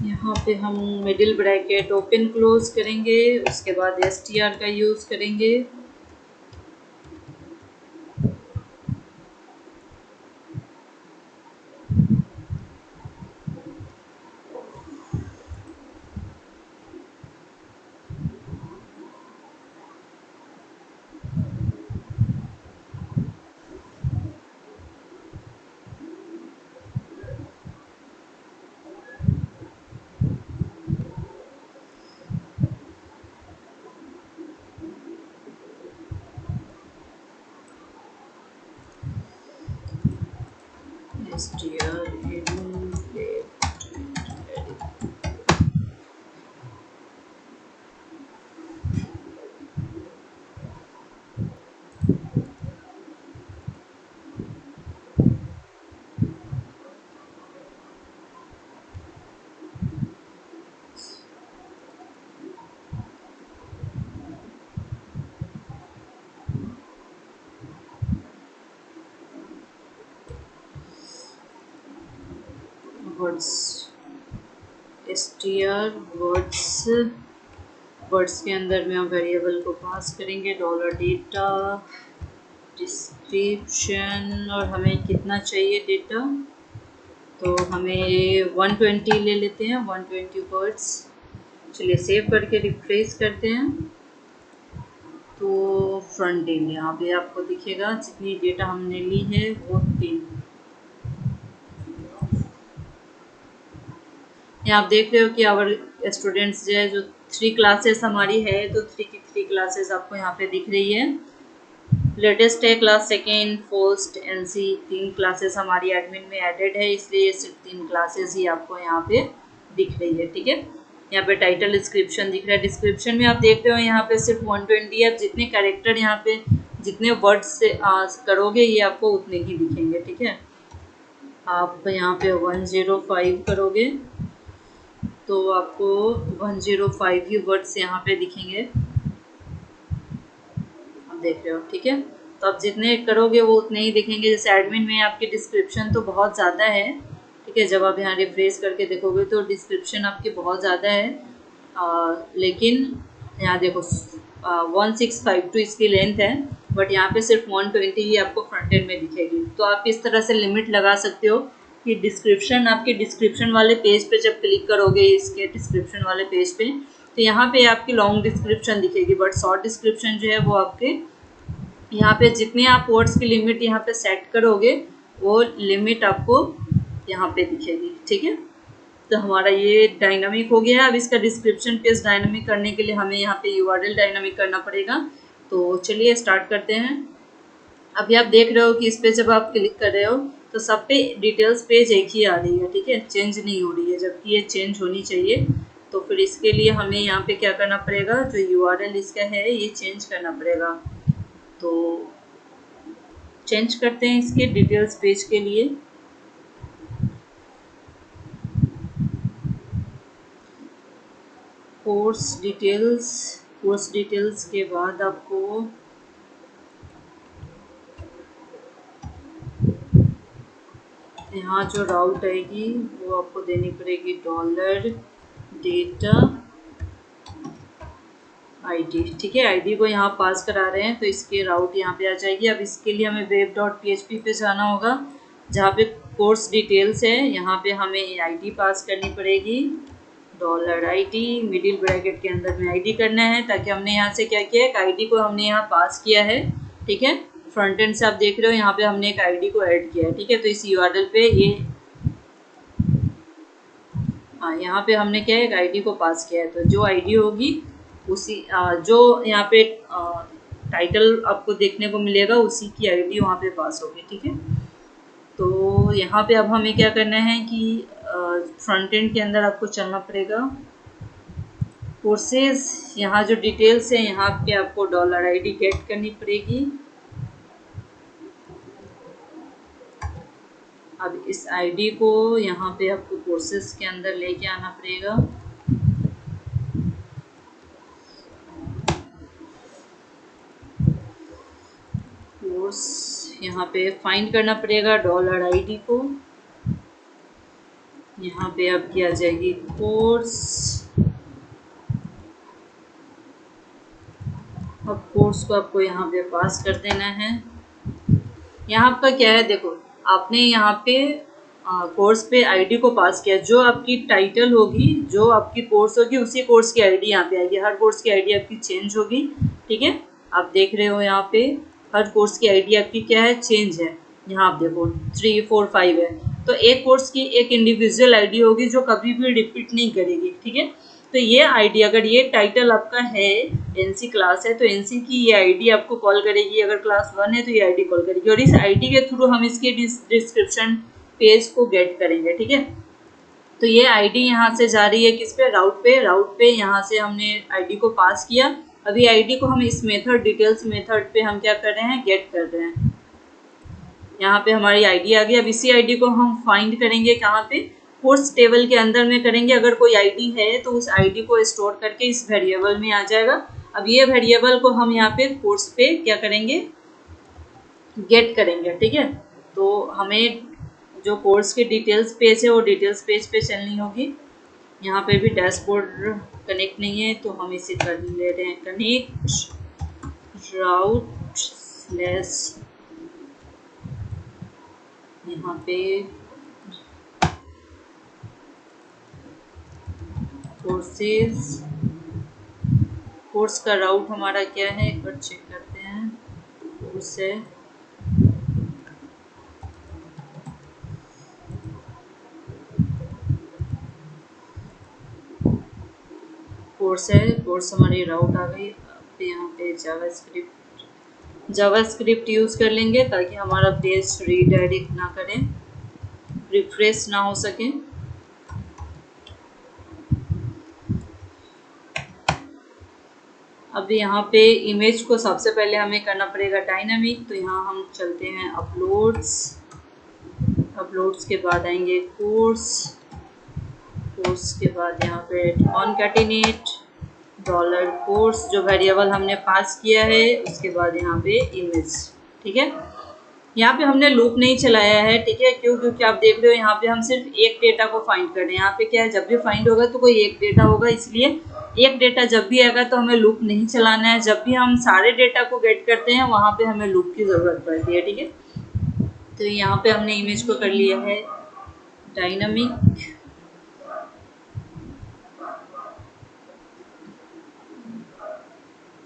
S1: यहाँ पे हम मिडिल ब्रैकेट ओपन क्लोज करेंगे, उसके बाद str का यूज़ करेंगे। str in words, str words के अंदर में हम वेरिएबल को पास करेंगे डॉलर डेटा डिस्क्रिप्शन, और हमें कितना चाहिए डेटा, तो हमें 120 ले लेते हैं, 120 वर्ड्स। चलिए सेव करके रिफ्रेश करते हैं, तो फ्रंट एंड यहाँ पे आपको दिखेगा जितनी डेटा हमने ली है वो 3। यहाँ आप देख रहे हो कि आवर स्टूडेंट्स जो है, जो 3 क्लासेस हमारी है, तो 3 की 3 क्लासेस आपको यहाँ पे दिख रही है। लेटेस्ट है class second, first, NC, 3 classes हमारी एडमिन में एडेड है, इसलिए सिर्फ 3 क्लासेस ही आपको यहाँ पे दिख रही है। ठीक है, यहाँ पे टाइटल डिस्क्रिप्शन दिख रहा है। डिस्क्रिप्शन में आप देख रहे हो यहाँ पे सिर्फ 120 है। जितने कैरेक्टर यहाँ पे जितने वर्ड्स से करोगे ये आपको उतने ही दिखेंगे। ठीक है, आप यहाँ पे 105 करोगे तो आपको 105 ही वर्ड्स यहाँ पे दिखेंगे, आप देख रहे हो। ठीक है, तो आप जितने करोगे वो उतने ही दिखेंगे। जैसे एडमिन में आपकी डिस्क्रिप्शन तो बहुत ज़्यादा है। ठीक है, जब आप यहाँ रिफ्रेश करके देखोगे तो डिस्क्रिप्शन आपकी बहुत ज़्यादा है, लेकिन यहाँ देखो 1652 इसकी लेंथ है, बट यहाँ पे सिर्फ 120 ही आपको फ्रंट एंड में दिखेगी। तो आप इस तरह से लिमिट लगा सकते हो कि डिस्क्रिप्शन, आपके डिस्क्रिप्शन वाले पेज पे जब क्लिक करोगे इसके डिस्क्रिप्शन वाले पेज पे, तो यहाँ पे आपकी लॉन्ग डिस्क्रिप्शन दिखेगी, बट शॉर्ट डिस्क्रिप्शन जो है वो आपके यहाँ पे जितने आप वर्ड्स की लिमिट यहाँ पे सेट करोगे वो लिमिट आपको यहाँ पे दिखेगी। ठीक है, तो हमारा ये डायनामिक हो गया है। अब इसका डिस्क्रिप्शन पेज डायनामिक करने के लिए हमें यहाँ पे यूआरएल डायनामिक करना पड़ेगा। तो चलिए स्टार्ट करते हैं। अभी आप देख रहे हो कि इस पे जब आप क्लिक कर रहे हो तो सब पे डिटेल्स पेज एक ही आ रही है। ठीक है, चेंज नहीं हो रही है, जबकि ये चेंज होनी चाहिए। तो फिर इसके लिए हमें यहाँ पे क्या करना पड़ेगा, जो यूआरएल इसका है ये चेंज करना पड़ेगा। तो चेंज करते हैं इसके डिटेल्स पेज के लिए। कोर्स डिटेल्स के बाद आपको यहाँ जो राउट आएगी वो आपको देनी पड़ेगी डॉलर डेटा आईडी। ठीक है, आईडी को यहाँ पास करा रहे हैं तो इसके राउट यहाँ पे आ जाएगी। अब इसके लिए हमें web.php पे जाना होगा, जहाँ पे कोर्स डिटेल्स है, यहाँ पे हमें आईडी पास करनी पड़ेगी, डॉलर आईडी, मिडिल ब्रैकेट के अंदर में आईडी करना है, ताकि हमने यहाँ से क्या किया है, एक आईडी को हमने यहाँ पास किया है। ठीक है, फ्रंट एंड से आप देख रहे हो यहाँ पे हमने एक आईडी को ऐड किया है। ठीक है, तो इस यूआरएल पे ये यहाँ पे हमने क्या है, एक आईडी को पास किया है, तो जो आईडी होगी उसी जो यहाँ पे टाइटल आपको देखने को मिलेगा उसी की आईडी वहाँ पे पास होगी। ठीक है, तो यहाँ पे अब हमें क्या करना है कि फ्रंट एंड के अंदर आपको चलना पड़ेगा। कोर्सेज, यहाँ जो डिटेल्स है यहाँ पे आपको डॉलर आईडी गेट करनी पड़ेगी। अब इस आईडी को यहाँ पे आपको कोर्सेज के अंदर लेके आना पड़ेगा। कोर्स यहाँ पे फाइंड करना पड़ेगा डॉलर आईडी को, यहाँ पे आपकी आ जाएगी कोर्स। अब कोर्स को आपको यहाँ पे पास कर देना है। यहाँ आपका क्या है, देखो आपने यहाँ पे कोर्स पे आईडी को पास किया, जो आपकी टाइटल होगी, जो आपकी कोर्स होगी, उसी कोर्स की आईडी यहाँ पे आएगी। हर कोर्स की आईडी आपकी चेंज होगी, ठीक है। आप देख रहे हो यहाँ पे हर कोर्स की आईडी आपकी क्या है, चेंज है। यहाँ आप देखो 3, 4, 5 है, तो एक कोर्स की एक इंडिविजुअल आईडी होगी जो कभी भी रिपीट नहीं करेगी, ठीक है। तो ये आईडी, अगर ये टाइटल आपका है एनसी क्लास है, तो एनसी की ये आईडी आपको कॉल करेगी। अगर क्लास 1 है तो ये आईडी कॉल करेगी, और इस आईडी के थ्रू हम इसके डिस्क्रिप्शन पेज को गेट करेंगे, ठीक है। तो ये आईडी यहाँ से जा रही है किस पे, राउट पे यहाँ से हमने आईडी को पास किया। अभी आईडी को हम इस मेथड डिटेल्स मेथड पे हम क्या कर रहे हैं, गेट कर रहे हैं। यहाँ पे हमारी आईडी आ गई। अब इसी आईडी को हम फाइंड करेंगे कहाँ पे, कोर्स टेबल के अंदर में करेंगे। अगर कोई आईडी है तो उस आईडी को स्टोर करके इस वेरिएबल में आ जाएगा। अब ये वेरिएबल को हम यहाँ पे कोर्स पे क्या करेंगे, गेट करेंगे, ठीक है। तो हमें जो कोर्स के डिटेल्स पेज है वो डिटेल्स पेज पे चलनी होगी। यहाँ पे भी डैशबोर्ड कनेक्ट नहीं है, तो हम इसे कर ले रहे हैं कनेक्ट राउट स्लैश, यहाँ पे कोर्सेज, कोर्स का राउट हमारा क्या है, एक बार चेक करते हैं। कोर्स है कोर्स है, कोर्स हमारी राउट आ गई। अब यहाँ पे जावास्क्रिप्ट यूज़ कर लेंगे ताकि हमारा पेज रीडायरेक्ट ना करें, रिफ्रेश ना हो सके। अब यहाँ पे इमेज को सबसे पहले हमें करना पड़ेगा डायनामिक, तो यहाँ हम चलते हैं अपलोड्स के बाद आएंगे कोर्स के बाद यहाँ पे कॉनकैटिनेट $कोर्स, जो वेरिएबल हमने पास किया है, उसके बाद यहाँ पे इमेज, ठीक है। यहाँ पे हमने लूप नहीं चलाया है, ठीक है, क्यों, क्योंकि आप देख रहे हो यहाँ पे हम सिर्फ एक डेटा को फाइंड कर रहे हैं। यहाँ पे क्या है, जब भी फाइंड होगा तो कोई एक डेटा होगा, इसलिए एक डेटा जब भी आएगा तो हमें लूप नहीं चलाना है। जब भी हम सारे डेटा को गेट करते हैं वहाँ पे हमें लूप की ज़रूरत पड़ती है, ठीक है। तो यहाँ पे हमने इमेज को कर लिया है डायनामिक।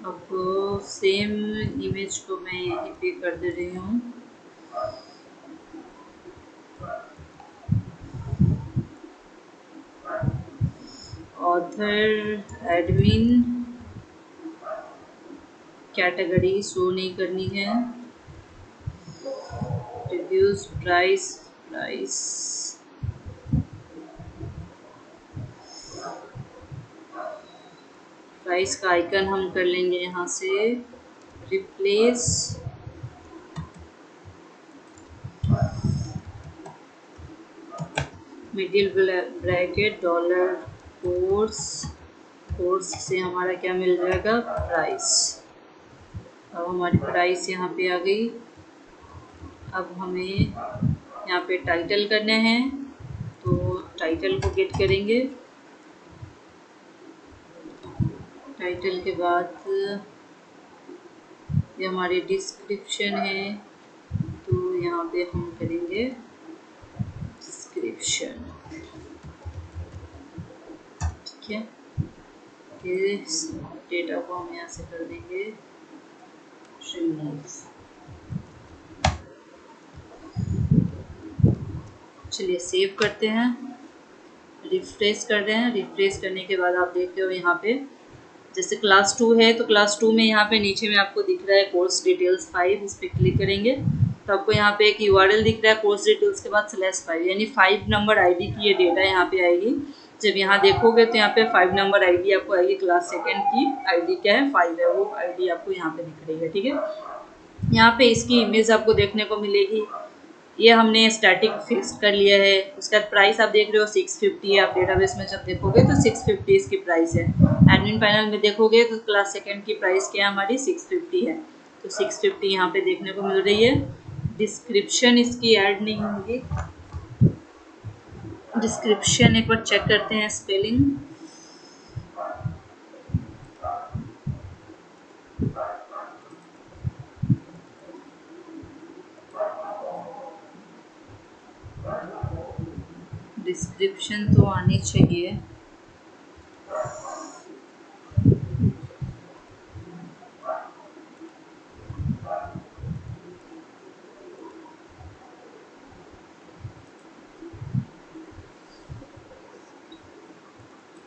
S1: अब सेम इमेज को मैं यहीं पे कर दे रही हूँ। ऑथर एडमिन कैटेगरी शो नहीं करनी है। रिड्यूस प्राइस का आइकन हम कर लेंगे यहाँ से रिप्लेस मिडिल ब्रैकेट $कोर्स से हमारा क्या मिल जाएगा, प्राइस। अब हमारी प्राइस यहाँ पे आ गई। अब हमें यहाँ पे टाइटल करने हैं, तो टाइटल को गेट करेंगे। टाइटल के बाद ये हमारी डिस्क्रिप्शन है, तो यहाँ पे हम करेंगे डिस्क्रिप्शन, ठीक है। इस डेटा को हम यहाँ से कर देंगे रिमूव। चलिए सेव करते हैं, रिफ्रेश कर रहे हैं। रिफ्रेश करने के बाद आप देखते हो यहाँ पे जैसे क्लास 2 है, तो क्लास 2 में यहाँ पे नीचे में आपको दिख रहा है कोर्स डिटेल्स 5, इस पर क्लिक करेंगे तो आपको यहाँ पे एक URL दिख रहा है कोर्स डिटेल्स के बाद /5, यानी 5 नंबर आईडी की ये डेटा यहाँ पे आएगी। जब यहाँ देखोगे तो यहाँ पे 5 नंबर आईडी आपको आएगी। क्लास 2 की आईडी क्या है, 5 है, वो आईडी आपको यहाँ पे दिख रही है, ठीक है। यहाँ पे इसकी इमेज आपको देखने को मिलेगी। ये हमने स्टैटिक फिक्स कर लिया है। उसका प्राइस आप देख रहे हो 650 है। आप डेटाबेस में जब देखोगे तो 650 इसकी प्राइस है। एडमिन पैनल में देखोगे तो क्लास 2 की प्राइस क्या है, हमारी 650 है। तो 650 यहाँ पे देखने को मिल रही है। डिस्क्रिप्शन इसकी ऐड नहीं होगी, डिस्क्रिप्शन एक बार चेक करते हैं स्पेलिंग। डिस्क्रिप्शन तो आनी चाहिए।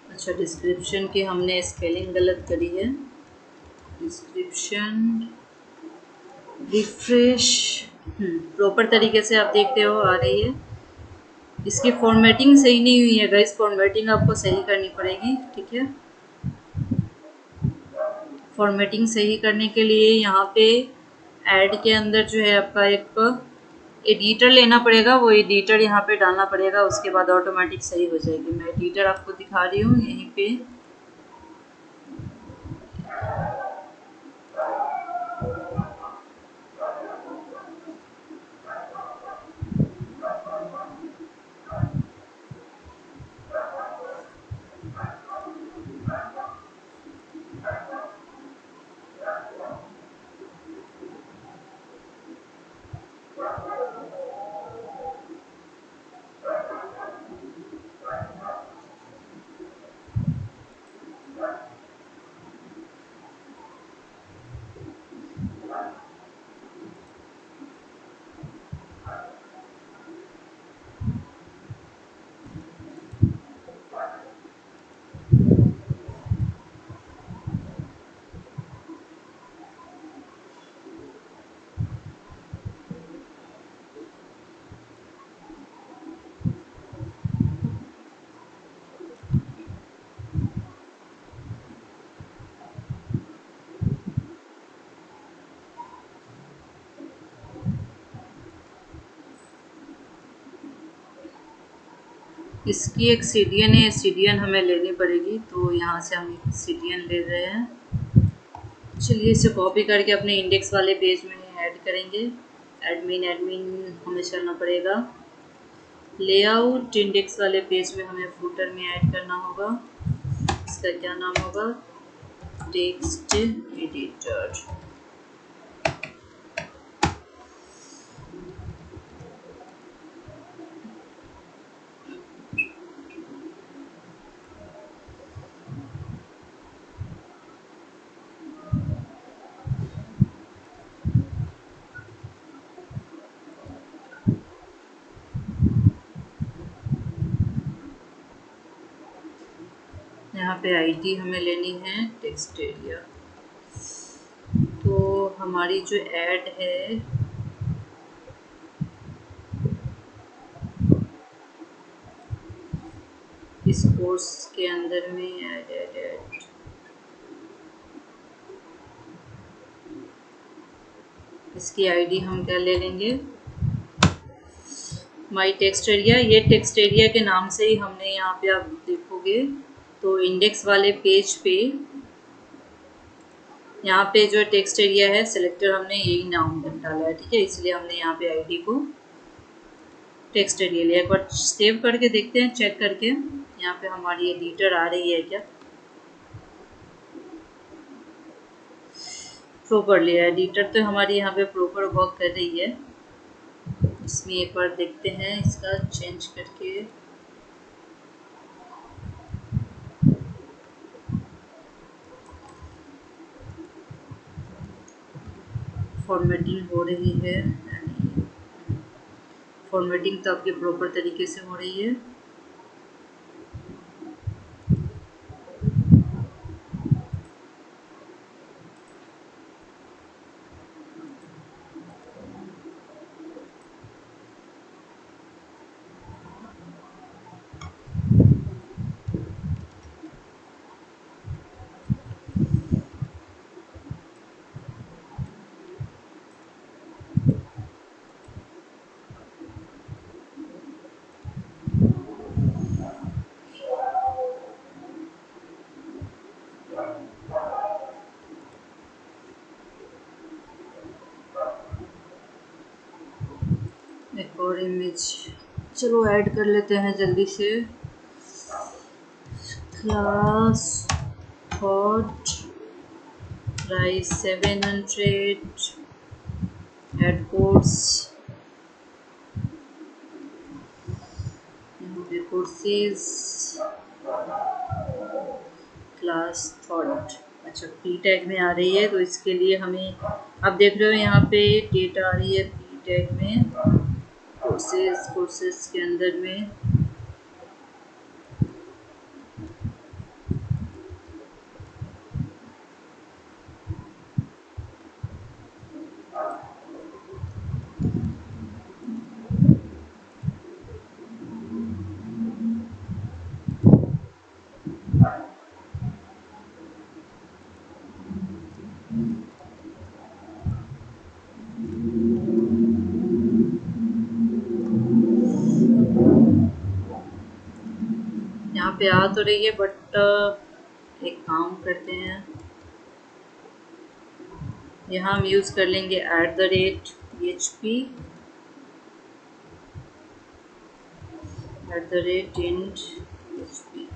S1: अच्छा, डिस्क्रिप्शन की हमने स्पेलिंग गलत करी है। डिस्क्रिप्शन रिफ्रेश, प्रॉपर तरीके से आप देखते हो आ रही है। इसकी फॉर्मेटिंग सही नहीं हुई है गाइस, फॉर्मेटिंग आपको सही करनी पड़ेगी, ठीक है। फॉर्मेटिंग सही करने के लिए यहाँ पे ऐड के अंदर जो है आपका एक एडिटर लेना पड़ेगा, वो एडिटर यहाँ पे डालना पड़ेगा, उसके बाद ऑटोमेटिक सही हो जाएगी। मैं एडिटर आपको दिखा रही हूँ यहीं पे। इसकी एक सीडियन है, सीडियन हमें लेनी पड़ेगी, तो यहाँ से हम सीडियन ले रहे हैं। चलिए इसे कॉपी करके अपने इंडेक्स वाले पेज में ऐड करेंगे। एडमिन एडमिन हमें चलना पड़ेगा। लेआउट इंडेक्स वाले पेज में हमें फूटर में ऐड करना होगा। इसका क्या नाम होगा? Text editor. यहाँ पे आईडी हमें लेनी है टेक्स्ट एरिया। तो हमारी जो ऐड है इस कोर्स के अंदर में ऐड इसकी आईडी हम क्या ले लेंगे? माई टेक्स्ट एरिया। ये टेक्स्ट एरिया के नाम से ही हमने यहाँ पे आप देखोगे तो इंडेक्स वाले पेज पे यहाँ पे जो टेक्स्ट एरिया है सिलेक्टर हमने यही नाम डाला है, ठीक है। इसलिए हमने यहाँ पे आईडी को टेक्स्ट एरिया लिया। एक बार सेव करके देखते हैं, चेक करके यहाँ पे हमारी एडिटर आ रही है क्या। प्रॉपरली एडिटर तो हमारी यहाँ पे प्रॉपर वर्क कर रही है। इसमें एक बार देखते हैं इसका चेंज करके। फॉर्मेटिंग हो रही है, फॉर्मेटिंग तो आपकी प्रॉपर तरीके से हो रही है। एक और इमेज चलो ऐड कर लेते हैं जल्दी से। Class hot price 700 add course, यहाँ पे कोर्सेज क्लास थॉट। अच्छा पी टैग में आ रही है, तो इसके लिए हमें, आप देख रहे हो यहाँ पे डेट आ रही है पी टैग में, कोर्सेज के अंदर में। यहाँ पे आ तो रही है, बट एक काम करते हैं, यहाँ हम यूज़ कर लेंगे @PHP @int PHP।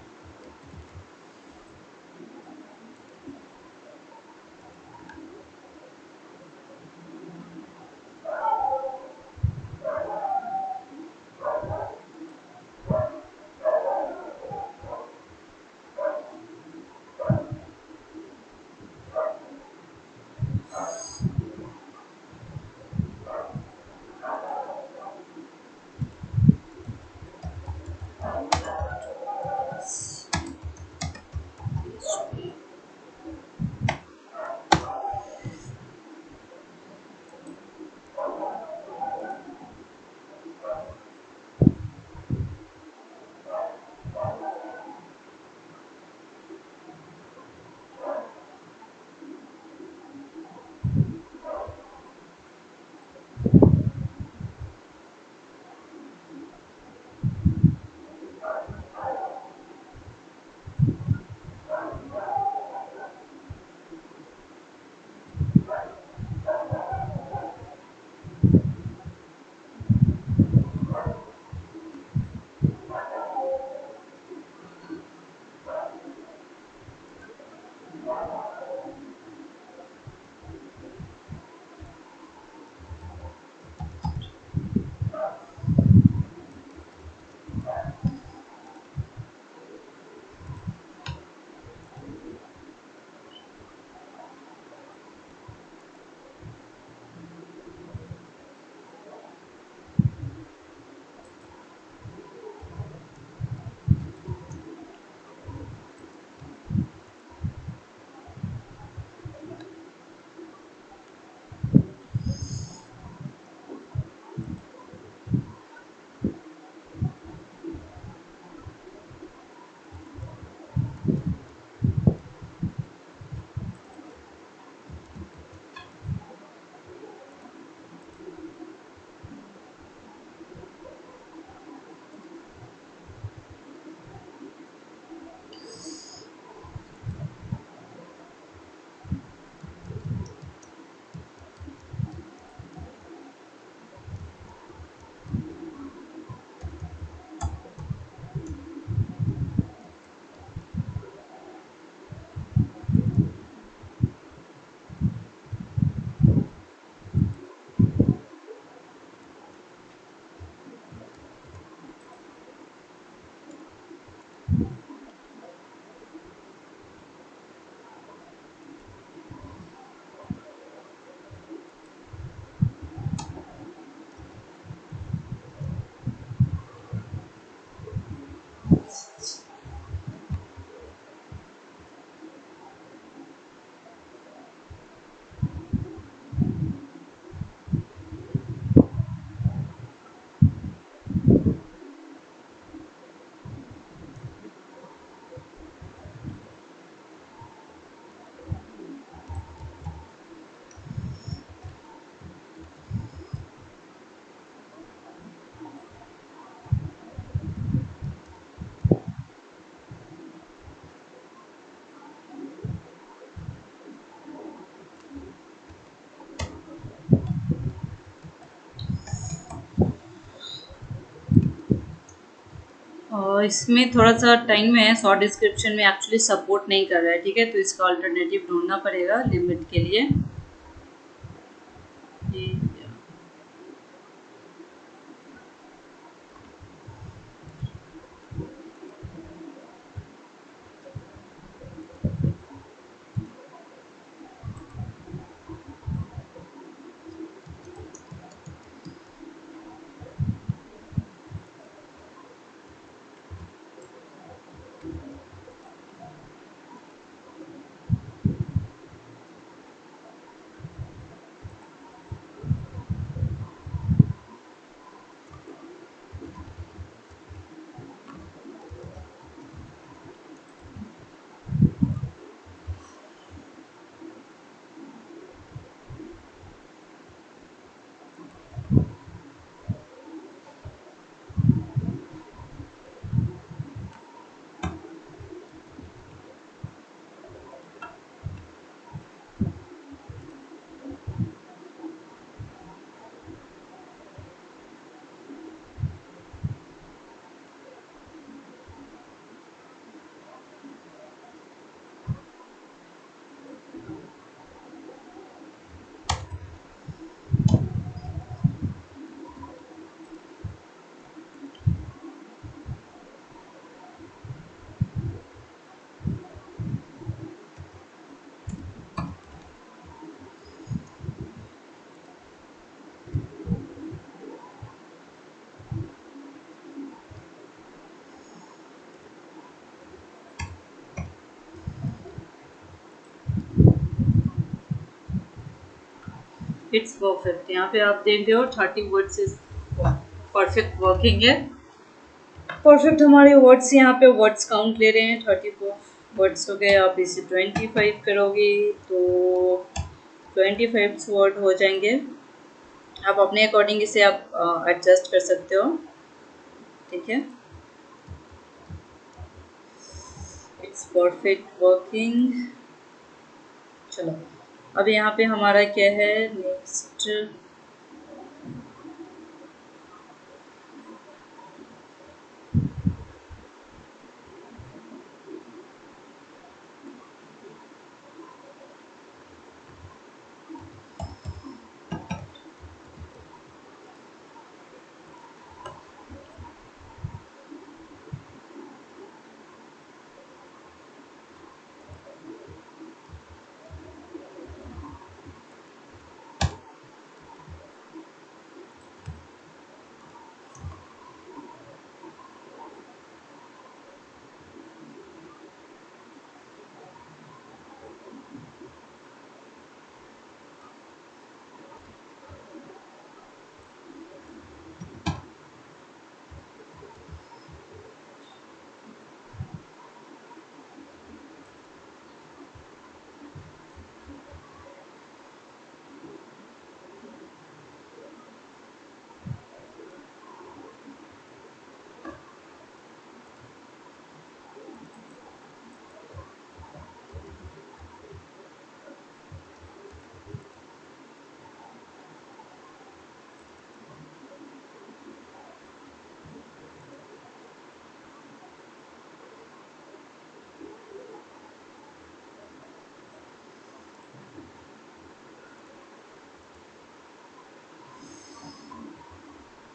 S1: इसमें थोड़ा सा टाइम है, शॉर्ट डिस्क्रिप्शन में एक्चुअली सपोर्ट नहीं कर रहा है, ठीक है, तो इसका अल्टरनेटिव ढूंढना पड़ेगा लिमिट के लिए। It's perfect. यहाँ पे आप देख रहे हो 30 वर्ड्स इज परफेक्ट वर्किंग है। परफेक्ट हमारे वर्ड्स यहाँ पे वर्ड्स काउंट ले रहे हैं, 34 वर्ड्स हो गए। आप इसे 25 करोगे तो 25 वर्ड हो जाएंगे। आप अपने अकॉर्डिंग इसे आप एडजस्ट कर सकते हो, ठीक है। It's perfect working. चलो अब यहाँ पे हमारा क्या है नेक्स्ट।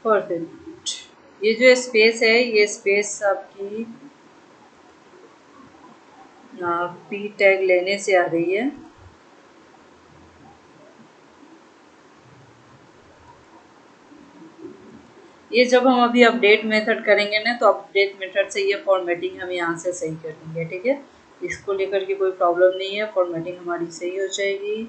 S1: परफेक्ट। ये जो स्पेस है ये स्पेस आपकी पी टैग लेने से आ रही है। ये जब हम अभी अपडेट मेथड करेंगे ना तो अपडेट मेथड से ये फॉर्मेटिंग हम यहाँ से सही कर लेंगे, ठीक है। इसको लेकर के कोई प्रॉब्लम नहीं है, फॉर्मेटिंग हमारी सही हो जाएगी।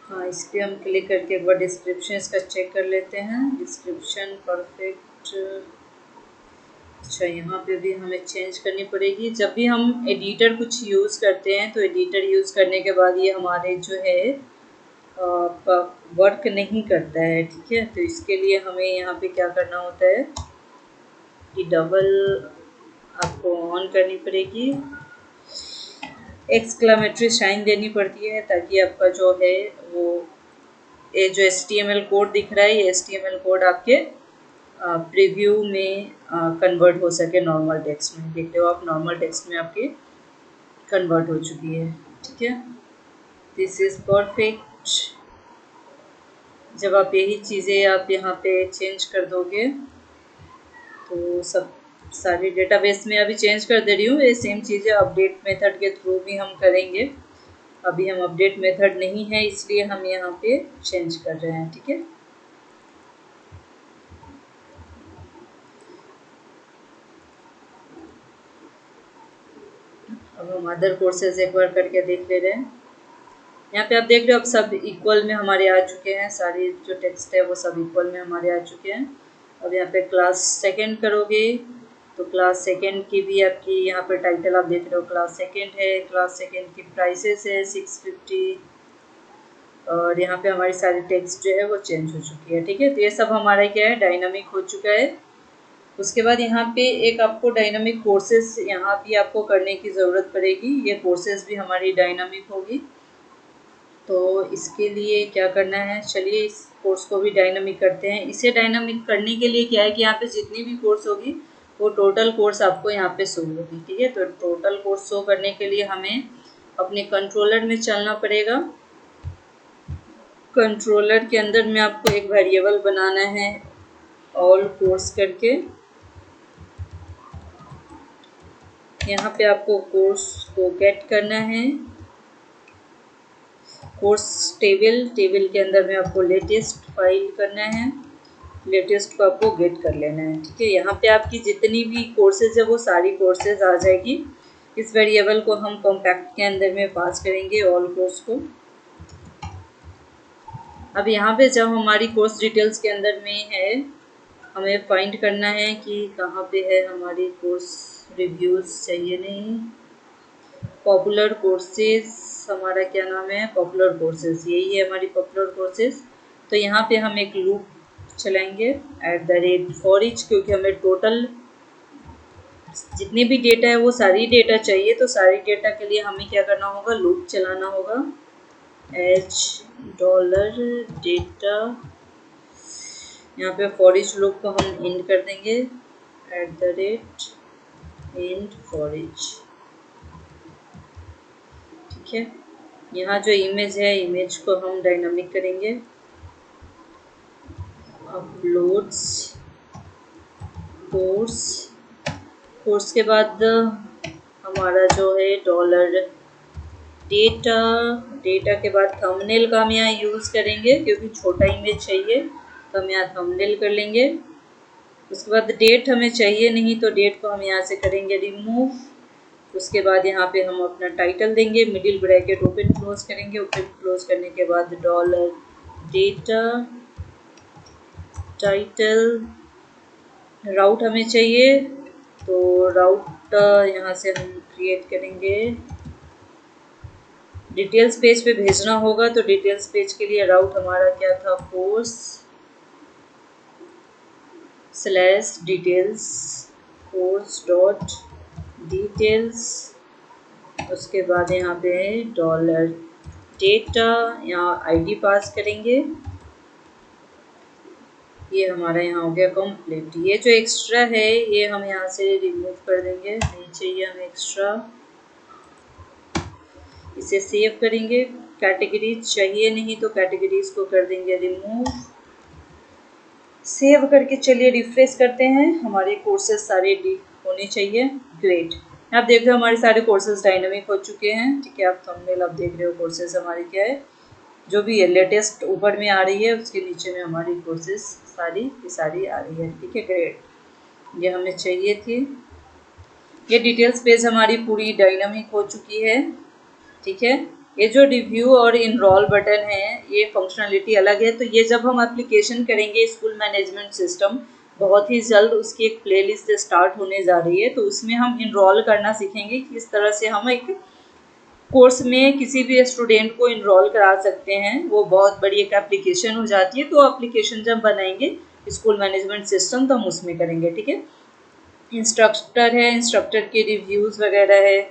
S1: हाँ इस पर हम क्लिक करके एक बार डिस्क्रिप्शन इसका चेक कर लेते हैं। Description perfect. अच्छा यहाँ पे भी हमें चेंज करनी पड़ेगी। जब भी हम एडिटर कुछ यूज़ करते हैं तो एडिटर यूज़ करने के बाद ये हमारे जो है वर्क नहीं करता है, ठीक है। तो इसके लिए हमें यहाँ पे क्या करना होता है कि डबल आपको ऑन करनी पड़ेगी, एक्सक्लेमेटरी साइन देनी पड़ती है ताकि आपका जो है वो ये जो HTML कोड दिख रहा है, ये HTML कोड आपके प्रीव्यू में कन्वर्ट हो सके नॉर्मल टेक्स्ट में। देखते हो आप नॉर्मल टेक्स्ट में आपकी कन्वर्ट हो चुकी है, ठीक है। This is perfect. जब आप यही चीज़ें आप यहाँ पे चेंज कर दोगे तो सब सारी डेटाबेस में अभी चेंज कर दे रही हूँ। ये सेम चीज़ें अपडेट मेथड के थ्रू भी हम करेंगे। अभी हम अपडेट मेथड नहीं है इसलिए हम यहाँ पे चेंज कर रहे हैं, ठीक है। अब हम अदर कोर्सेज एक बार करके देख ले रहे हैं। यहाँ पे आप देख रहे हो अब सब इक्वल में हमारे आ चुके हैं, सारी जो टेक्स्ट है वो सब इक्वल में हमारे आ चुके हैं। अब यहाँ पे क्लास सेकंड करोगे तो क्लास सेकंड की भी आपकी यहाँ पे टाइटल आप देख रहे हो क्लास सेकंड है। क्लास सेकंड की प्राइसेस है 650 और यहाँ पे हमारी सारी टेक्स्ट जो है वो चेंज हो चुकी है, ठीक है। तो ये सब हमारा क्या है, डायनामिक हो चुका है। उसके बाद यहाँ पे एक आपको डायनामिक कोर्सेज यहाँ भी आपको करने की ज़रूरत पड़ेगी। ये कोर्सेज भी हमारी डायनामिक होगी। तो इसके लिए क्या करना है, चलिए इस कोर्स को भी डायनामिक करते हैं। इसे डायनामिक करने के लिए क्या है कि यहाँ पे जितनी भी कोर्स होगी वो टोटल कोर्स आपको यहाँ पे शो होगी, ठीक है। तो टोटल कोर्स शो करने के लिए हमें अपने कंट्रोलर में चलना पड़ेगा। कंट्रोलर के अंदर में आपको एक वेरिएबल बनाना है ऑल कोर्स करके। यहाँ पे आपको कोर्स को गेट करना है। कोर्स टेबल के अंदर में आपको लेटेस्ट फाइल करना है। लेटेस्ट को आपको गेट कर लेना है, ठीक है। यहाँ पे आपकी जितनी भी कोर्सेज है वो सारी कोर्सेज आ जाएगी। इस वेरिएबल को हम कॉम्पैक्ट के अंदर में पास करेंगे ऑल कोर्स को। अब यहाँ पे जब हमारी कोर्स डिटेल्स के अंदर में है, हमें फाइंड करना है कि कहाँ पे है हमारी कोर्स रिव्यूज़, चाहिए नहीं, पॉपुलर कोर्सेज हमारा क्या नाम है, पॉपुलर कोर्सेज, यही है हमारी पॉपुलर कोर्सेज। तो यहाँ पे हम एक लूप चलाएंगे @for each, क्योंकि हमें टोटल जितने भी डेटा है वो सारी डेटा चाहिए। तो सारी डेटा के लिए हमें क्या करना होगा, लूप चलाना होगा। $data, यहाँ पे फॉर ईच लूप को हम इंड कर देंगे @end for each, ठीक है। यहाँ जो इमेज है, इमेज को हम डायनामिक करेंगे। अपलोड्स कोर्स के बाद हमारा जो है डेटा के बाद थंबनेल का हम यहाँ यूज़ करेंगे, क्योंकि छोटा इमेज चाहिए तो हम यहाँ थंबनेल कर लेंगे। उसके बाद डेट हमें चाहिए नहीं तो डेट को हम यहाँ से करेंगे रिमूव। उसके बाद यहाँ पे हम अपना टाइटल देंगे, मिडिल ब्रैकेट ओपन क्लोज करेंगे। ओपन क्लोज करने के बाद $data टाइटल। राउट हमें चाहिए तो राउट यहाँ से हम क्रिएट करेंगे। डिटेल्स पेज पे भेजना होगा तो डिटेल्स पेज के लिए राउट हमारा क्या था, course/details, course.details। उसके बाद यहाँ पे $data, यहाँ ID पास करेंगे। ये हमारा यहाँ हो गया कंप्लीट। ये जो एक्स्ट्रा है ये हम यहाँ से रिमूव कर देंगे, नहीं चाहिए हमें एक्स्ट्रा। इसे सेव करेंगे। कैटेगरीज चाहिए नहीं तो कैटेगरीज को कर देंगे रिमूव। सेव करके चलिए रिफ्रेश करते हैं। हमारे कोर्सेज सारे होने चाहिए। ग्रेट, आप देख रहे हो हमारे सारे कोर्सेज डायनामिक हो चुके हैं, ठीक है। आप थंबनेल आप देख रहे हो कोर्सेज हमारे क्या है, जो भी है लेटेस्ट ऊपर में आ रही है उसके नीचे में हमारी कोर्सेज सारी की सारी आ रही है, ठीक है। ग्रेट, ये हमें चाहिए थी। ये डिटेल्स पेज हमारी पूरी डायनामिक हो चुकी है, ठीक है। ये जो रिव्यू और इनरोल बटन है ये फंक्शनलिटी अलग है। तो ये जब हम एप्लीकेशन करेंगे स्कूल मैनेजमेंट सिस्टम, बहुत ही जल्द उसकी एक प्लेलिस्ट स्टार्ट होने जा रही है। तो उसमें हम इनरोल करना सीखेंगे कि किस तरह से हम एक कोर्स में किसी भी स्टूडेंट को इनरोल करा सकते हैं। वो बहुत बड़ी एक एप्लीकेशन हो जाती है। तो एप्लीकेशन जब बनाएंगे स्कूल मैनेजमेंट सिस्टम तो हम उसमें करेंगे, ठीक है। इंस्ट्रक्टर है, इंस्ट्रक्टर के रिव्यूज़ वगैरह है।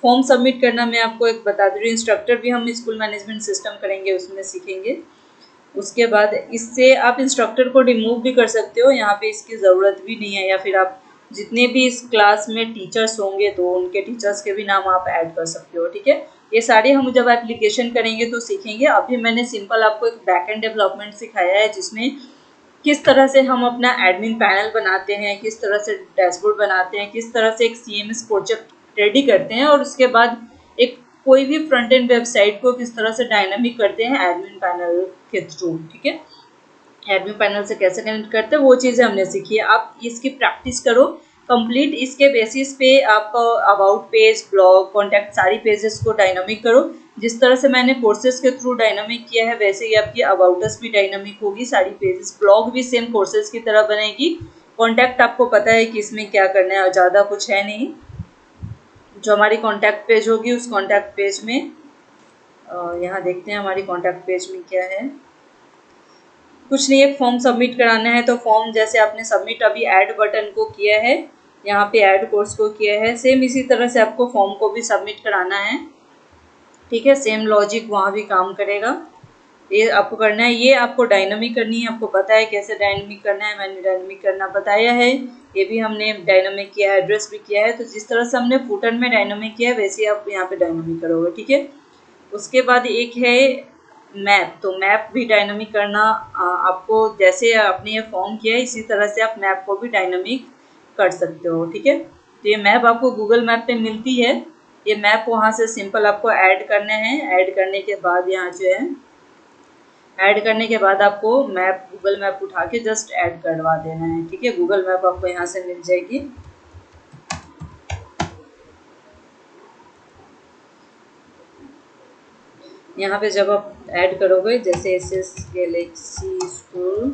S1: फॉर्म सबमिट करना मैं आपको एक बता दूँ, इंस्ट्रक्टर भी हम स्कूल मैनेजमेंट सिस्टम करेंगे उसमें सीखेंगे। उसके बाद इससे आप इंस्ट्रक्टर को रिमूव भी कर सकते हो, यहाँ पे इसकी ज़रूरत भी नहीं है, या फिर आप जितने भी इस क्लास में टीचर्स होंगे तो उनके टीचर्स के भी नाम आप ऐड कर सकते हो। ठीक है, ये सारे हम जब एप्लीकेशन करेंगे तो सीखेंगे। अभी मैंने सिंपल आपको एक बैकएंड डेवलपमेंट सिखाया है, जिसमें किस तरह से हम अपना एडमिन पैनल बनाते हैं, किस तरह से डैशबोर्ड बनाते हैं, किस तरह से एक CMS प्रोजेक्ट रेडी करते हैं, और उसके बाद एक कोई भी फ्रंट एंड वेबसाइट को किस तरह से डायनामिक करते हैं एडमिन पैनल के थ्रू। ठीक है, एडमिन पैनल से कैसे कनेक्ट करते हैं वो चीज़ें हमने सीखी है। आप इसकी प्रैक्टिस करो कंप्लीट, इसके बेसिस पे आप अबाउट पेज, ब्लॉग, कॉन्टैक्ट सारी पेजेस को डायनामिक करो। जिस तरह से मैंने कोर्सेज के थ्रू डायनामिक किया है वैसे ही आपकी अबाउट अस भी डायनामिक होगी, सारी पेजेस। ब्लॉग भी सेम कोर्सेज की तरह बनेगी। कॉन्टैक्ट आपको पता है कि इसमें क्या करना है और ज़्यादा कुछ है नहीं। जो हमारी कॉन्टैक्ट पेज होगी उस कॉन्टैक्ट पेज में यहाँ देखते हैं हमारी कॉन्टैक्ट पेज में क्या है। कुछ नहीं, एक फॉर्म सबमिट कराना है, तो फॉर्म जैसे आपने सबमिट अभी ऐड बटन को किया है, यहाँ पे ऐड कोर्स को किया है, सेम इसी तरह से आपको फॉर्म को भी सबमिट कराना है। ठीक है, सेम लॉजिक वहाँ भी काम करेगा। ये आपको करना है, ये आपको डायनामिक करनी है। आपको पता है कैसे डायनामिक करना है, मैंने डायनामिक करना बताया है। ये भी हमने डायनामिक किया है, एड्रेस भी किया है। तो जिस तरह से हमने फुटर में डायनामिक किया है वैसे ही आप यहाँ पे डायनामिक करोगे। ठीक है, उसके बाद एक है मैप। तो मैप भी डायनामिक करना आपको, जैसे आपने ये फॉर्म किया है इसी तरह से आप मैप को भी डायनामिक कर सकते हो। ठीक है, तो ये मैप आपको गूगल मैप पे मिलती है। ये मैप वहाँ से सिंपल आपको ऐड करने हैं। ऐड करने के बाद यहाँ जो है, ऐड करने के बाद आपको मैप, गूगल मैप उठा के जस्ट ऐड करवा देना है। ठीक है, गूगल मैप आपको यहाँ से मिल जाएगी। यहाँ पे जब आप ऐड करोगे जैसे SS गैलेक्सी स्कूल,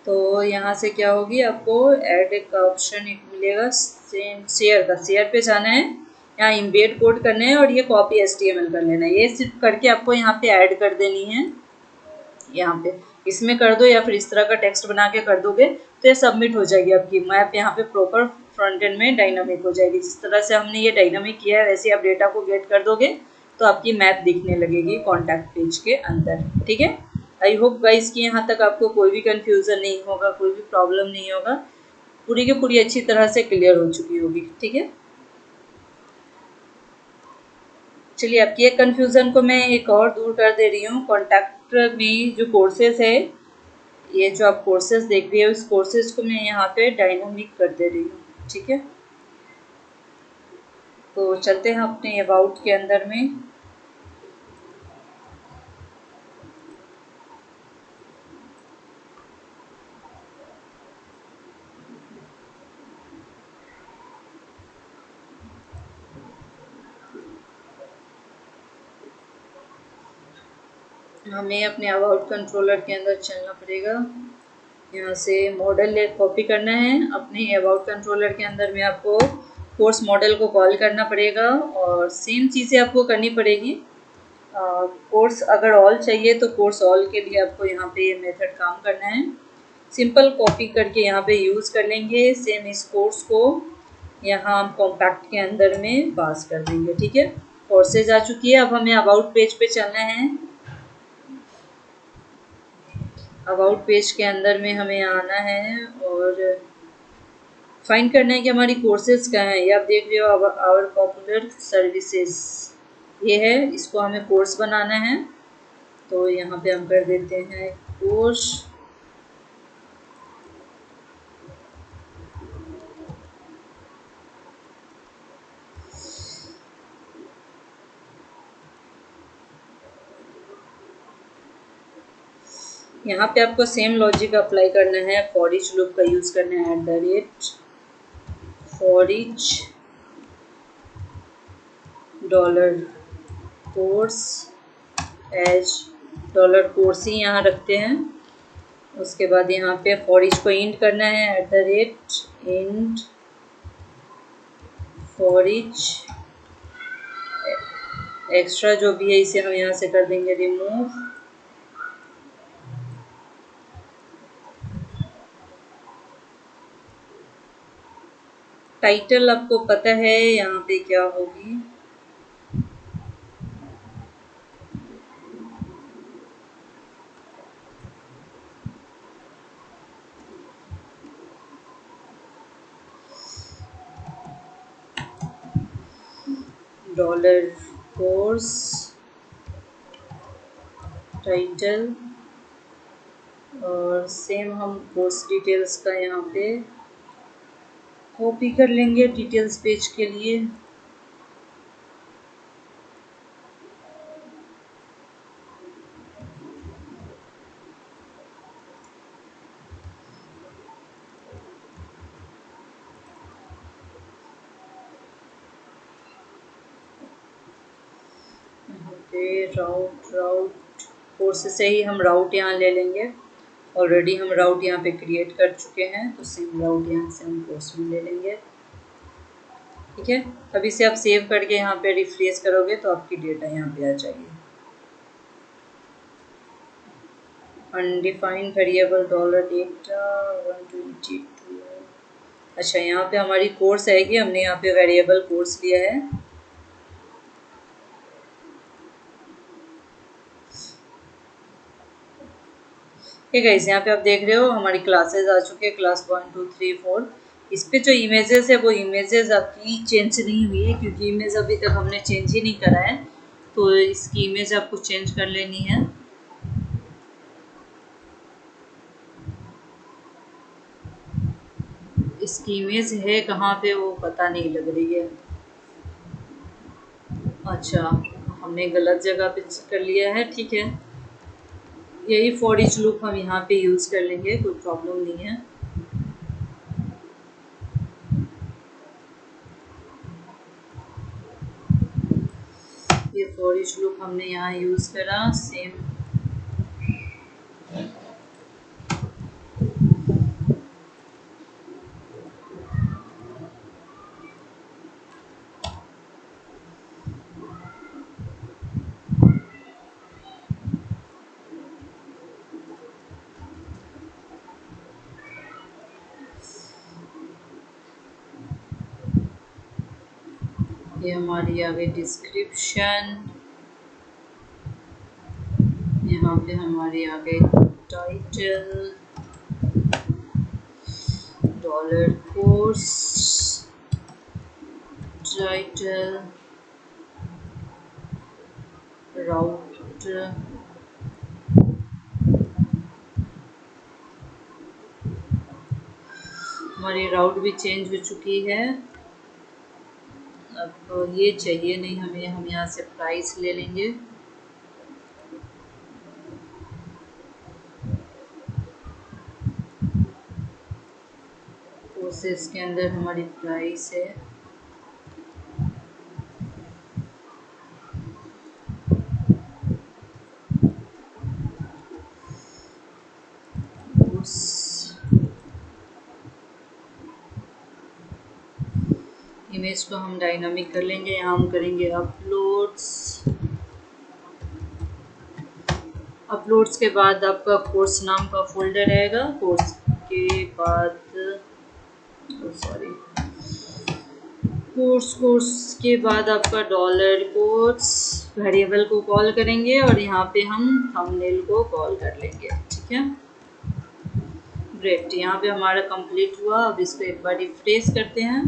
S1: तो यहाँ से क्या होगी, आपको ऐड का ऑप्शन एक मिलेगा, शेयर का। शेयर पे जाना है, यहाँ इम्बेड कोड करना है और ये कॉपी HTML कर लेना है। ये सिर्फ करके आपको यहाँ पे ऐड कर देनी है। यहाँ पे इसमें कर दो या फिर इस तरह का टेक्स्ट बना के कर दोगे तो ये सबमिट हो जाएगी आपकी मैप। यहाँ पे प्रॉपर फ्रंट एंड में डायनामिक हो जाएगी। जिस तरह से हमने ये डायनामिक किया है वैसे आप डेटा को गेट कर दोगे तो आपकी मैप दिखने लगेगी कॉन्टैक्ट पेज के अंदर। ठीक है, आई होप गाइस कि यहाँ तक आपको कोई भी कंफ्यूजन नहीं होगा, कोई भी प्रॉब्लम नहीं होगा, पूरी की पूरी अच्छी तरह से क्लियर हो चुकी होगी। ठीक है, चलिए आपकी एक कन्फ्यूज़न को मैं एक और दूर कर दे रही हूँ। कॉन्टैक्ट में जो कोर्सेज है, ये जो आप कोर्सेज देख रही हो इस कोर्सेज को मैं यहाँ पे डायनामिक कर दे रही हूँ। ठीक है, तो चलते हैं अपने अबाउट के अंदर में। हमें अपने अबाउट कंट्रोलर के अंदर चलना पड़ेगा। यहाँ से मॉडल कॉपी करना है। अपने अबाउट कंट्रोलर के अंदर में आपको कोर्स मॉडल को कॉल करना पड़ेगा और सेम चीज़ें आपको करनी पड़ेगी। कोर्स अगर ऑल चाहिए तो कोर्स ऑल के लिए आपको यहाँ पे ये मेथड काम करना है। सिंपल कॉपी करके यहाँ पे यूज़ कर लेंगे। सेम इस कोर्स को यहाँ हम कॉम्पैक्ट के अंदर में पास कर देंगे। ठीक है, कोर्सेज आ चुकी है। अब हमें अबाउट पेज पे चलना है। अबाउट पेज के अंदर में हमें आना है और फाइंड करना है कि हमारी कोर्सेज कहाँ है। ये आप देख रहे हो आवर पॉपुलर सर्विसेज, ये है। इसको हमें कोर्स बनाना है तो यहाँ पे हम कर देते हैं कोर्स। यहाँ पे आपको सेम लॉजिक अप्लाई करना है। फॉर ईच लूप का यूज़ करना है, @ for each dollar course as dollar course ही यहाँ रखते हैं। उसके बाद यहाँ पे फॉर ईच को इंट करना है, @ इंट फॉर ईच। एक्स्ट्रा जो भी है इसे हम यहाँ से कर देंगे रिमूव। टाइटल आपको पता है यहाँ पे क्या होगी, डॉलर कोर्स टाइटल, और सेम हम कोर्स डिटेल्स का यहाँ पे कॉपी कर लेंगे डिटेल्स पेज के लिए। राउट कोर्स से ही हम राउट यहाँ ले लेंगे। ऑलरेडी हम राउट यहाँ पे क्रिएट कर चुके हैं, तो सेम राउट यहाँ से हम कोर्स में ले लेंगे। ठीक है, अब इसे आप सेव करके यहाँ पे रिफ्रेश करोगे तो आपकी डेटा यहाँ पे आ जाएगी। Undefined variable dollar data 122। अच्छा, यहाँ पे हमारी कोर्स है कि हमने यहाँ पे वेरिएबल कोर्स लिया है। ठीक है, इस यहाँ पे आप देख रहे हो हमारी क्लासेस आ चुके हैं, क्लास 1 2 3 4। इस पे जो इमेजेस है वो इमेजेस आपकी चेंज नहीं हुई है, क्योंकि इमेज अभी तक हमने चेंज ही नहीं करा है, तो इसकी इमेज आपको चेंज कर लेनी है। इसकी इमेज है कहाँ पे वो पता नहीं लग रही है। अच्छा, हमने गलत जगह पे कर लिया है। ठीक है, यही फॉर ईच लूप हम यहाँ पे यूज़ कर लेंगे, कोई प्रॉब्लम नहीं है। ये फॉर ईच लूप हमने यहाँ यूज़ करा सेम। ये हमारी आ गई डिस्क्रिप्शन, यहाँ पे हमारी आ गई टाइटल, डॉलर कोर्स टाइटल, राउट, हमारी राउट भी चेंज हो चुकी है। अब तो ये चाहिए नहीं हमें, हम यहाँ से प्राइस ले लेंगे। कोर्सेस के अंदर हमारी प्राइस है। इमेज को हम डायनामिक कर लेंगे, यहाँ हम करेंगे अपलोड्स। अपलोड्स के बाद आपका कोर्स नाम का फोल्डर रहेगा, कोर्स के बाद सॉरी कोर्स के बाद आपका डॉलर कोर्स वेरिएबल को कॉल करेंगे, और यहाँ पे हम थंबनेल को कॉल कर लेंगे। ठीक है, ग्रेट, यहाँ पे हमारा कंप्लीट हुआ। अब इसको एक बार रिफ्रेश करते हैं।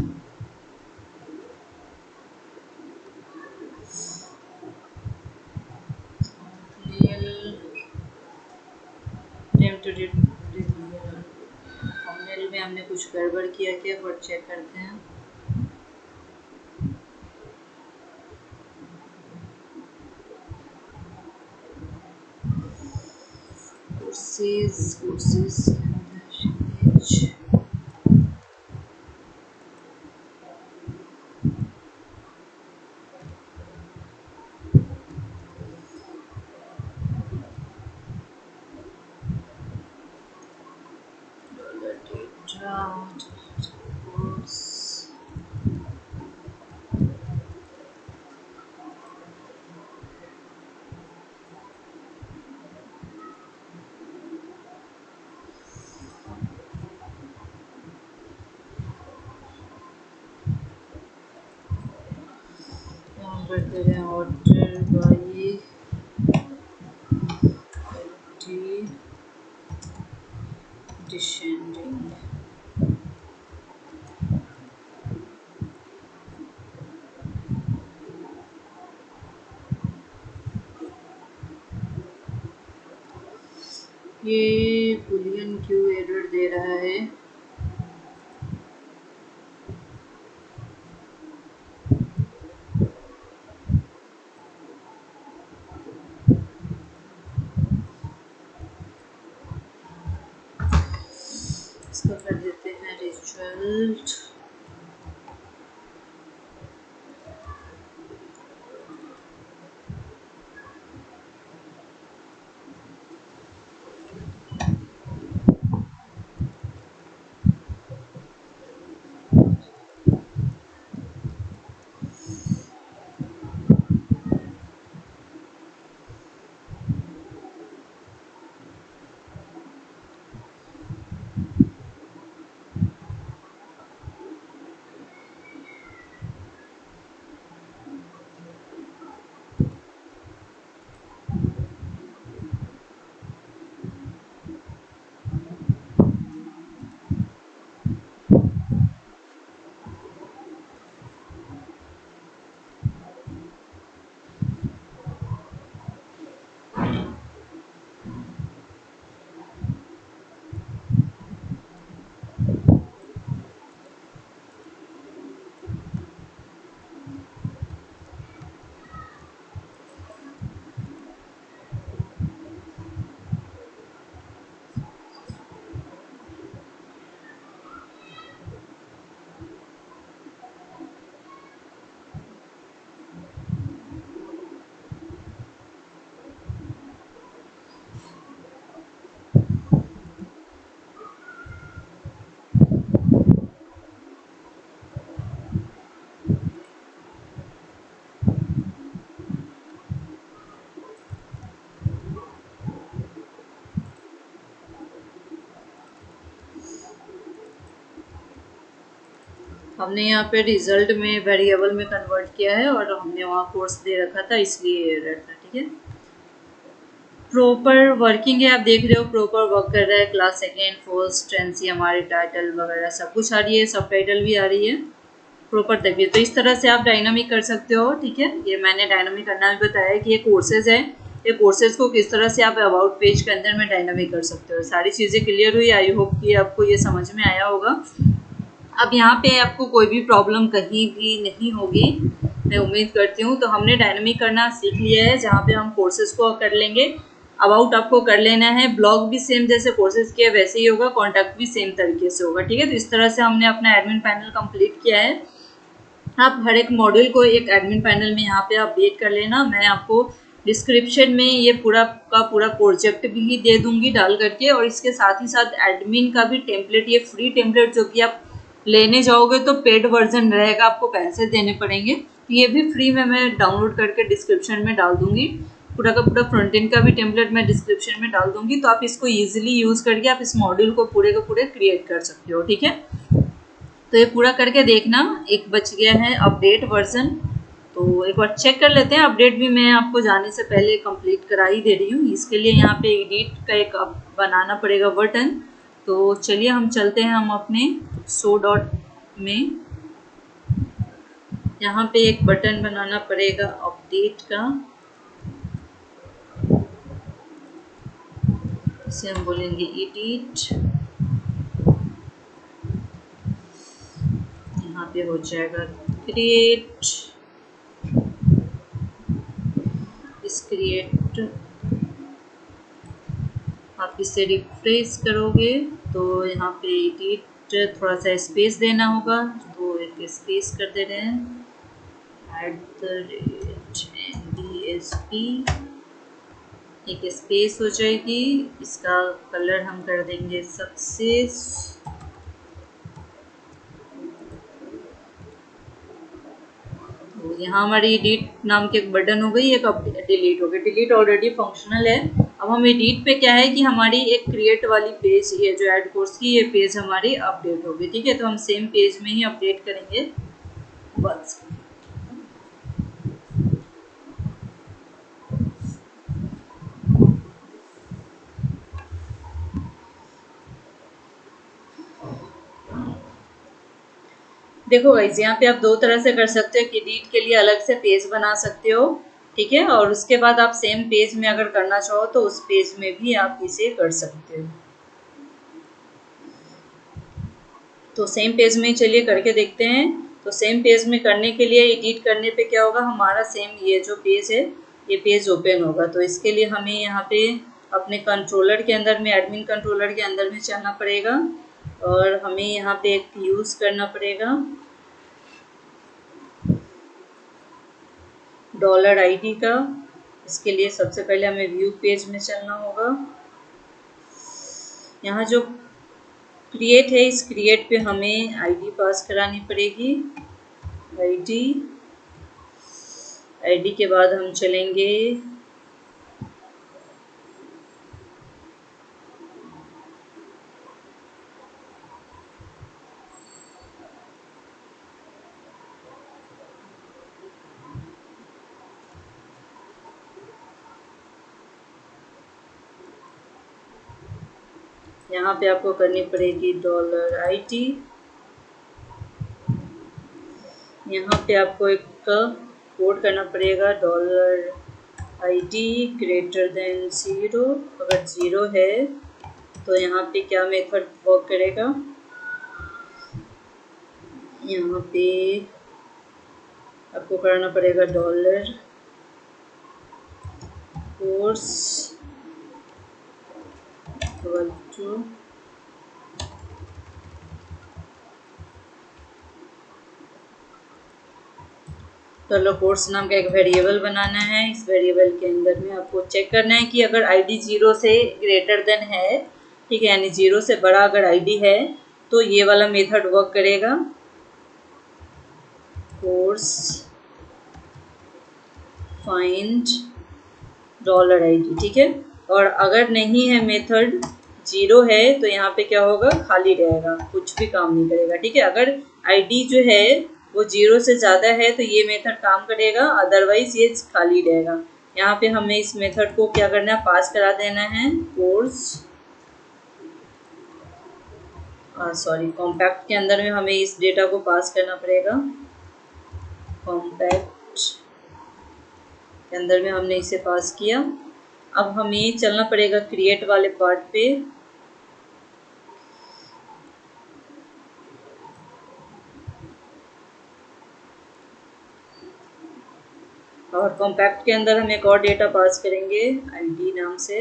S1: थंबनेल में हमने कुछ गड़बड़ किया क्या, पर चेक करते हैं। कोर्सेज करते हैं ऑर्डर बाई डिसेंडिंग। बुलियन क्यों एरर दे रहा है? इसको कर देते हैं रिजल्ट। हमने यहाँ पे रिजल्ट में वेरिएबल में कन्वर्ट किया है और हमने वहाँ कोर्स दे रखा था, इसलिए एरर था। ठीक है, प्रॉपर वर्किंग है, आप देख रहे हो प्रॉपर वर्क कर रहा है। क्लास सेकेंड फर्स्ट टेंसी हमारे टाइटल वगैरह सब कुछ आ रही है, सब टाइटल भी आ रही है प्रॉपर देखिए। तो इस तरह से आप डायनामिक कर सकते हो। ठीक है, ये मैंने डायनामिक करना भी बताया कि ये कोर्सेज है, ये कोर्सेज को किस तरह से आप अबाउट पेज के अंदर में डायनामिक कर सकते हो। सारी चीज़ें क्लियर हुई, आई होप कि आपको ये समझ में आया होगा। अब यहाँ पे आपको कोई भी प्रॉब्लम कहीं भी नहीं होगी, मैं उम्मीद करती हूँ। तो हमने डायनामिक करना सीख लिया है, जहाँ पे हम कोर्सेज को कर लेंगे। अबाउट आपको कर लेना है, ब्लॉग भी सेम जैसे कोर्सेज किया वैसे ही होगा, कॉन्टैक्ट भी सेम तरीके से होगा। ठीक है, तो इस तरह से हमने अपना एडमिन पैनल कंप्लीट किया है। आप हर एक मॉड्यूल को एक एडमिन पैनल में यहाँ पे अपडेट कर लेना। मैं आपको डिस्क्रिप्शन में ये पूरा का पूरा प्रोजेक्ट भी दे दूंगी डाल करके, और इसके साथ ही साथ एडमिन का भी टेम्पलेट, ये फ्री टेम्पलेट जो कि आप लेने जाओगे तो पेड वर्जन रहेगा, आपको पैसे देने पड़ेंगे। तो ये भी फ्री में मैं डाउनलोड करके डिस्क्रिप्शन में डाल दूंगी। पूरा का पूरा फ्रंट एंड का भी टेम्पलेट मैं डिस्क्रिप्शन में डाल दूंगी, तो आप इसको ईजिली यूज़ करके आप इस मॉड्यूल को पूरे के पूरे क्रिएट कर सकते हो। ठीक है, तो ये पूरा करके देखना। एक बच गया है अपडेट वर्जन, तो एक बार चेक कर लेते हैं। अपडेट भी मैं आपको जाने से पहले कंप्लीट करा ही दे रही हूँ। इसके लिए यहाँ पे एडिट का एक बनाना पड़ेगा बटन। तो चलिए हम चलते हैं हम अपने शो डॉट में। यहाँ पे एक बटन बनाना पड़ेगा अपडेट का, इसे हम बोलेंगे एडिट। यहाँ पे हो जाएगा क्रिएट, इस क्रिएट आप इसे रिफ्रेश करोगे तो यहाँ पे एडिट थोड़ा सा स्पेस देना होगा, तो एक स्पेस कर दे रहे हैं @NDSP, एक स्पेस हो जाएगी। इसका कलर हम कर देंगे सक्सेस। तो यहाँ हमारी एडिट नाम के एक बटन हो गई, एक डिलीट हो गई। डिलीट ऑलरेडी फंक्शनल है। अब हम एडिट पे क्या है कि हमारी एक क्रिएट वाली पेज, ये जो ऐड कोर्स की ये पेज हमारी अपडेट होगी। ठीक है, तो हम सेम पेज में ही अपडेट करेंगे बस। देखो गाइस, यहाँ पे आप दो तरह से कर सकते हो कि एडिट के लिए अलग से पेज बना सकते हो। ठीक है, और उसके बाद आप सेम पेज में अगर करना चाहो तो उस पेज में भी आप इसे कर सकते हो। तो सेम पेज में चलिए करके देखते हैं। तो सेम पेज में करने के लिए एडिट करने पे क्या होगा, हमारा सेम ये जो पेज है ये पेज ओपन होगा। तो इसके लिए हमें यहाँ पे अपने कंट्रोलर के अंदर में, एडमिन कंट्रोलर के अंदर में चलना पड़ेगा और हमें यहाँ पे एक यूज़ करना पड़ेगा $ID का। इसके लिए सबसे पहले हमें व्यू पेज में चलना होगा। यहाँ जो क्रिएट है, इस क्रिएट पे हमें आईडी पास करानी पड़ेगी। आईडी के बाद हम चलेंगे यहाँ पे आपको करनी पड़ेगी $ID। यहाँ पे आपको एक कोड करना पड़ेगा $ID ग्रेटर देन 0। अगर 0 है तो यहाँ पे क्या मेथड वर्क करेगा, यहाँ पे आपको करना पड़ेगा $course equal to $course नाम का एक वेरिएबल बनाना है। इस वेरिएबल के अंदर में आपको चेक करना है कि अगर ID 0 से ग्रेटर देन है, ठीक है, यानी 0 से बड़ा अगर ID है तो ये वाला मेथड वर्क करेगा, course find $ID, ठीक है। और अगर नहीं है मेथड 0 है तो यहाँ पे क्या होगा, खाली रहेगा, कुछ भी काम नहीं करेगा, ठीक है। अगर ID जो है वो 0 से ज़्यादा है तो ये मेथड काम करेगा, अदरवाइज ये खाली रहेगा। यहाँ पे हमें इस मेथड को क्या करना है, पास करा देना है कॉम्पैक्ट के अंदर में हमें इस डेटा को पास करना पड़ेगा। कॉम्पैक्ट के अंदर में हमने इसे पास किया। अब हमें चलना पड़ेगा क्रिएट वाले पार्ट पे। और कॉम्पैक्ट के अंदर हम एक और डेटा पास करेंगे ID नाम से।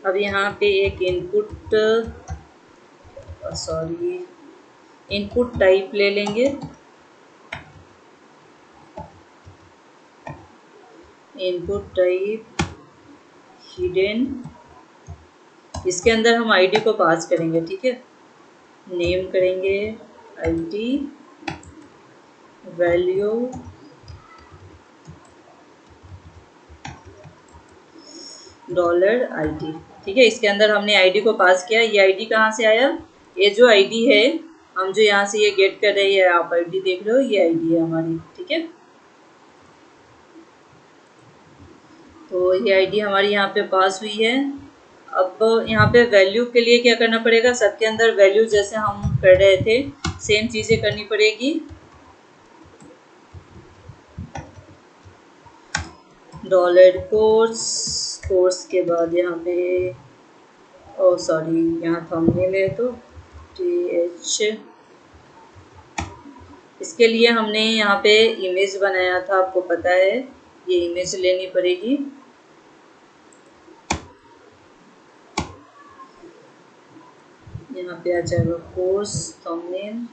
S1: अब यहाँ पे एक इनपुट टाइप ले लेंगे। इनपुट टाइप हिडन, इसके अंदर हम ID को पास करेंगे, ठीक है। नेम करेंगे ID, वैल्यू $ID, ठीक है। इसके अंदर हमने ID को पास किया। ये ID कहाँ से आया, ये जो ID है, हम जो यहाँ से ये गेट कर रहे हैं, आप ID देख रहे हो, ये ID है हमारी, ठीक है। तो ये ID हमारी यहाँ पे पास हुई है। अब यहाँ पे वैल्यू के लिए क्या करना पड़ेगा, सबके अंदर वैल्यू जैसे हम कर रहे थे सेम चीज़ें करनी पड़ेगी। कोर्स के बाद यहाँ पे यहाँ थंबनेल है तो TH। इसके लिए हमने यहाँ पे इमेज बनाया था, आपको पता है, ये इमेज लेनी पड़ेगी। यहाँ पे आ जाएगा कोर्स थंबनेल।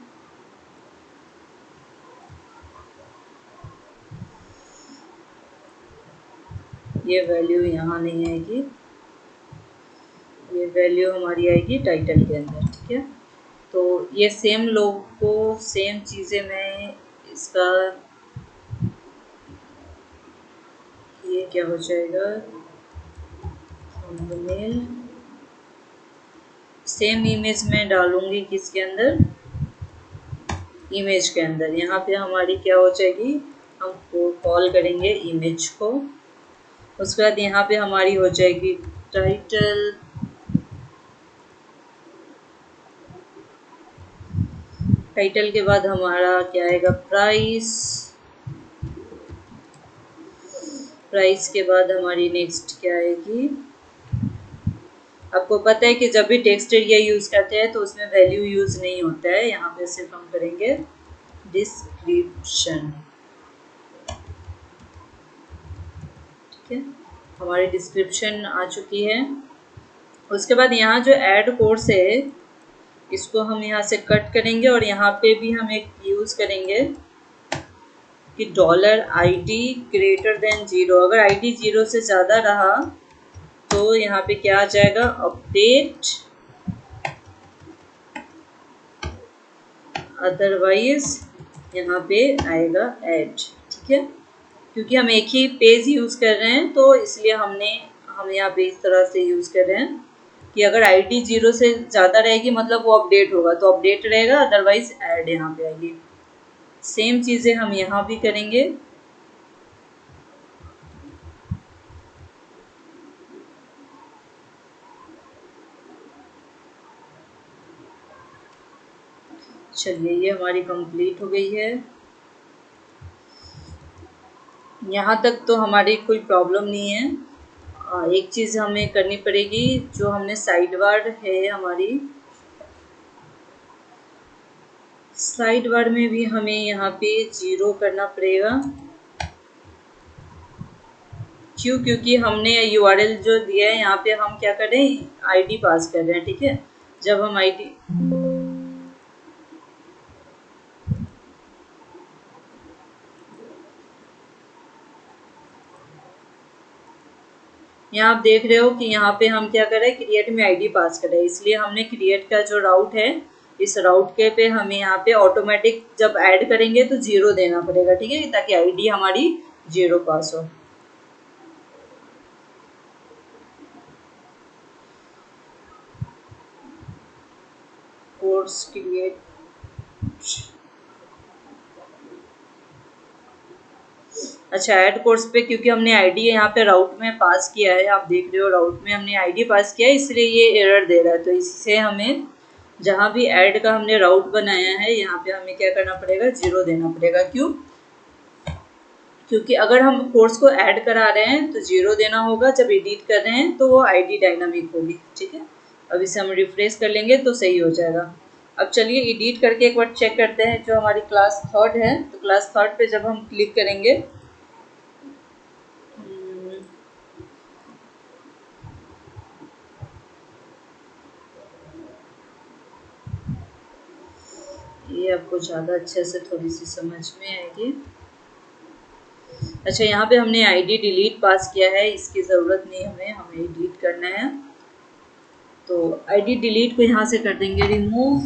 S1: ये वैल्यू यहाँ नहीं आएगी, ये वैल्यू हमारी आएगी टाइटल के अंदर, ठीक है। तो ये सेम लोगो, सेम चीज़ें मैं इसका, ये क्या हो जाएगा, थंबनेल सेम इमेज में डालूंगी, किसके अंदर, इमेज के अंदर। यहाँ पे हमारी क्या हो जाएगी, हम कॉल करेंगे इमेज को। उसके बाद यहाँ पे हमारी हो जाएगी टाइटल, टाइटल के बाद हमारा क्या आएगा, प्राइस। प्राइस के बाद हमारी नेक्स्ट क्या आएगी, आपको पता है कि जब भी टेक्स्ट एरिया यूज़ करते हैं तो उसमें वैल्यू यूज़ नहीं होता है, यहाँ पे सिर्फ हम करेंगे डिस्क्रिप्शन। ठीक है, हमारी डिस्क्रिप्शन आ चुकी है। उसके बाद यहाँ जो ऐड कोर्स है इसको हम यहाँ से कट करेंगे और यहाँ पे भी हम एक यूज़ करेंगे कि $ID ग्रेटर देन 0। अगर ID 0 से ज़्यादा रहा तो यहाँ पे क्या आ जाएगा, अपडेट, अदरवाइज यहाँ पे आएगा ऐड। ठीक है, क्योंकि हम एक ही पेज यूज़ कर रहे हैं तो इसलिए हम यहाँ पे इस तरह से यूज़ कर रहे हैं कि अगर ID 0 से ज़्यादा रहेगी मतलब वो अपडेट होगा तो अपडेट रहेगा, अदरवाइज ऐड यहाँ पे आएगी। सेम चीज़ें हम यहाँ भी करेंगे। चलिए ये हमारी कंप्लीट हो गई है। यहाँ तक तो हमारी कोई प्रॉब्लम नहीं है। एक चीज़ हमें करनी पड़ेगी, जो हमने साइड बार है हमारी, साइड बार में भी हमें यहाँ पे 0 करना पड़ेगा। क्यों, क्योंकि हमने URL जो दिया है यहाँ पे हम क्या कर रहे हैं, ID पास कर रहे हैं। ठीक है, जब हम ID यहाँ आप देख रहे हो कि यहाँ पे हम क्या कर रहे हैं, क्रिएट में ID पास कर रहे हैं, इसलिए हमने क्रिएट का जो राउट है इस राउट के पे हमें यहाँ पे ऑटोमेटिक जब ऐड करेंगे तो 0 देना पड़ेगा। ठीक है, ताकि ID हमारी 0 पास हो। कोर्स क्रिएट, अच्छा ऐड कोर्स पे क्योंकि हमने ID यहाँ पे राउट में पास किया है, आप देख रहे हो राउट में हमने ID पास किया है, इसलिए ये एरर दे रहा है। तो इससे हमें जहाँ भी ऐड का हमने राउट बनाया है यहाँ पे हमें क्या करना पड़ेगा, 0 देना पड़ेगा। क्यों, क्योंकि अगर हम कोर्स को ऐड करा रहे हैं तो 0 देना होगा, जब एडिट कर रहे हैं तो वो ID डायनामिक होगी। ठीक है, अब इसे हम रिफ्रेश कर लेंगे तो सही हो जाएगा। अब चलिए एडिट करके एक बार चेक करते हैं। जो हमारी क्लास 3 है तो क्लास 3 पे जब हम क्लिक करेंगे, ये आपको ज़्यादा अच्छे से थोड़ी सी समझ में आएगी। अच्छा, यहाँ पे हमने ID डिलीट पास किया है, इसकी ज़रूरत नहीं हमें एडिट करना है। तो ID डिलीट को यहाँ से कर देंगे रिमूव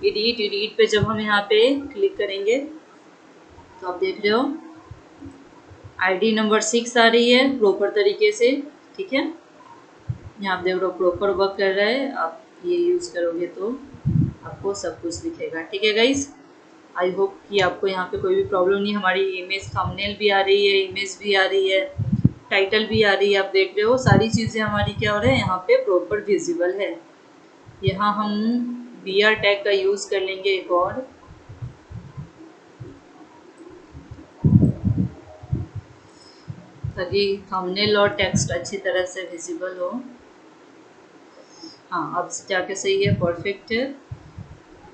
S1: एडिट। एडिट पे जब हम यहाँ पे क्लिक करेंगे तो आप देख रहे हो ID नंबर 6 आ रही है प्रॉपर तरीके से। ठीक है, यहाँ आप देख रहे हो प्रॉपर वर्क कर रहा है। आप ये यूज़ करोगे तो आपको सब कुछ दिखेगा। ठीक है गाइस, आई होप कि आपको यहाँ पे कोई भी प्रॉब्लम नहीं। हमारी इमेज थंबनेल भी आ रही है, इमेज भी आ रही है, टाइटल भी आ रही है, आप देख रहे हो सारी चीज़ें हमारी क्या हो रहा है यहाँ पे प्रॉपर विजिबल है। यहाँ हम BR टैग का यूज़ कर लेंगे एक और, ताकि थंबनेल और टेक्स्ट अच्छी तरह से विजिबल हो। हाँ, अब जाके सही है, परफेक्ट है।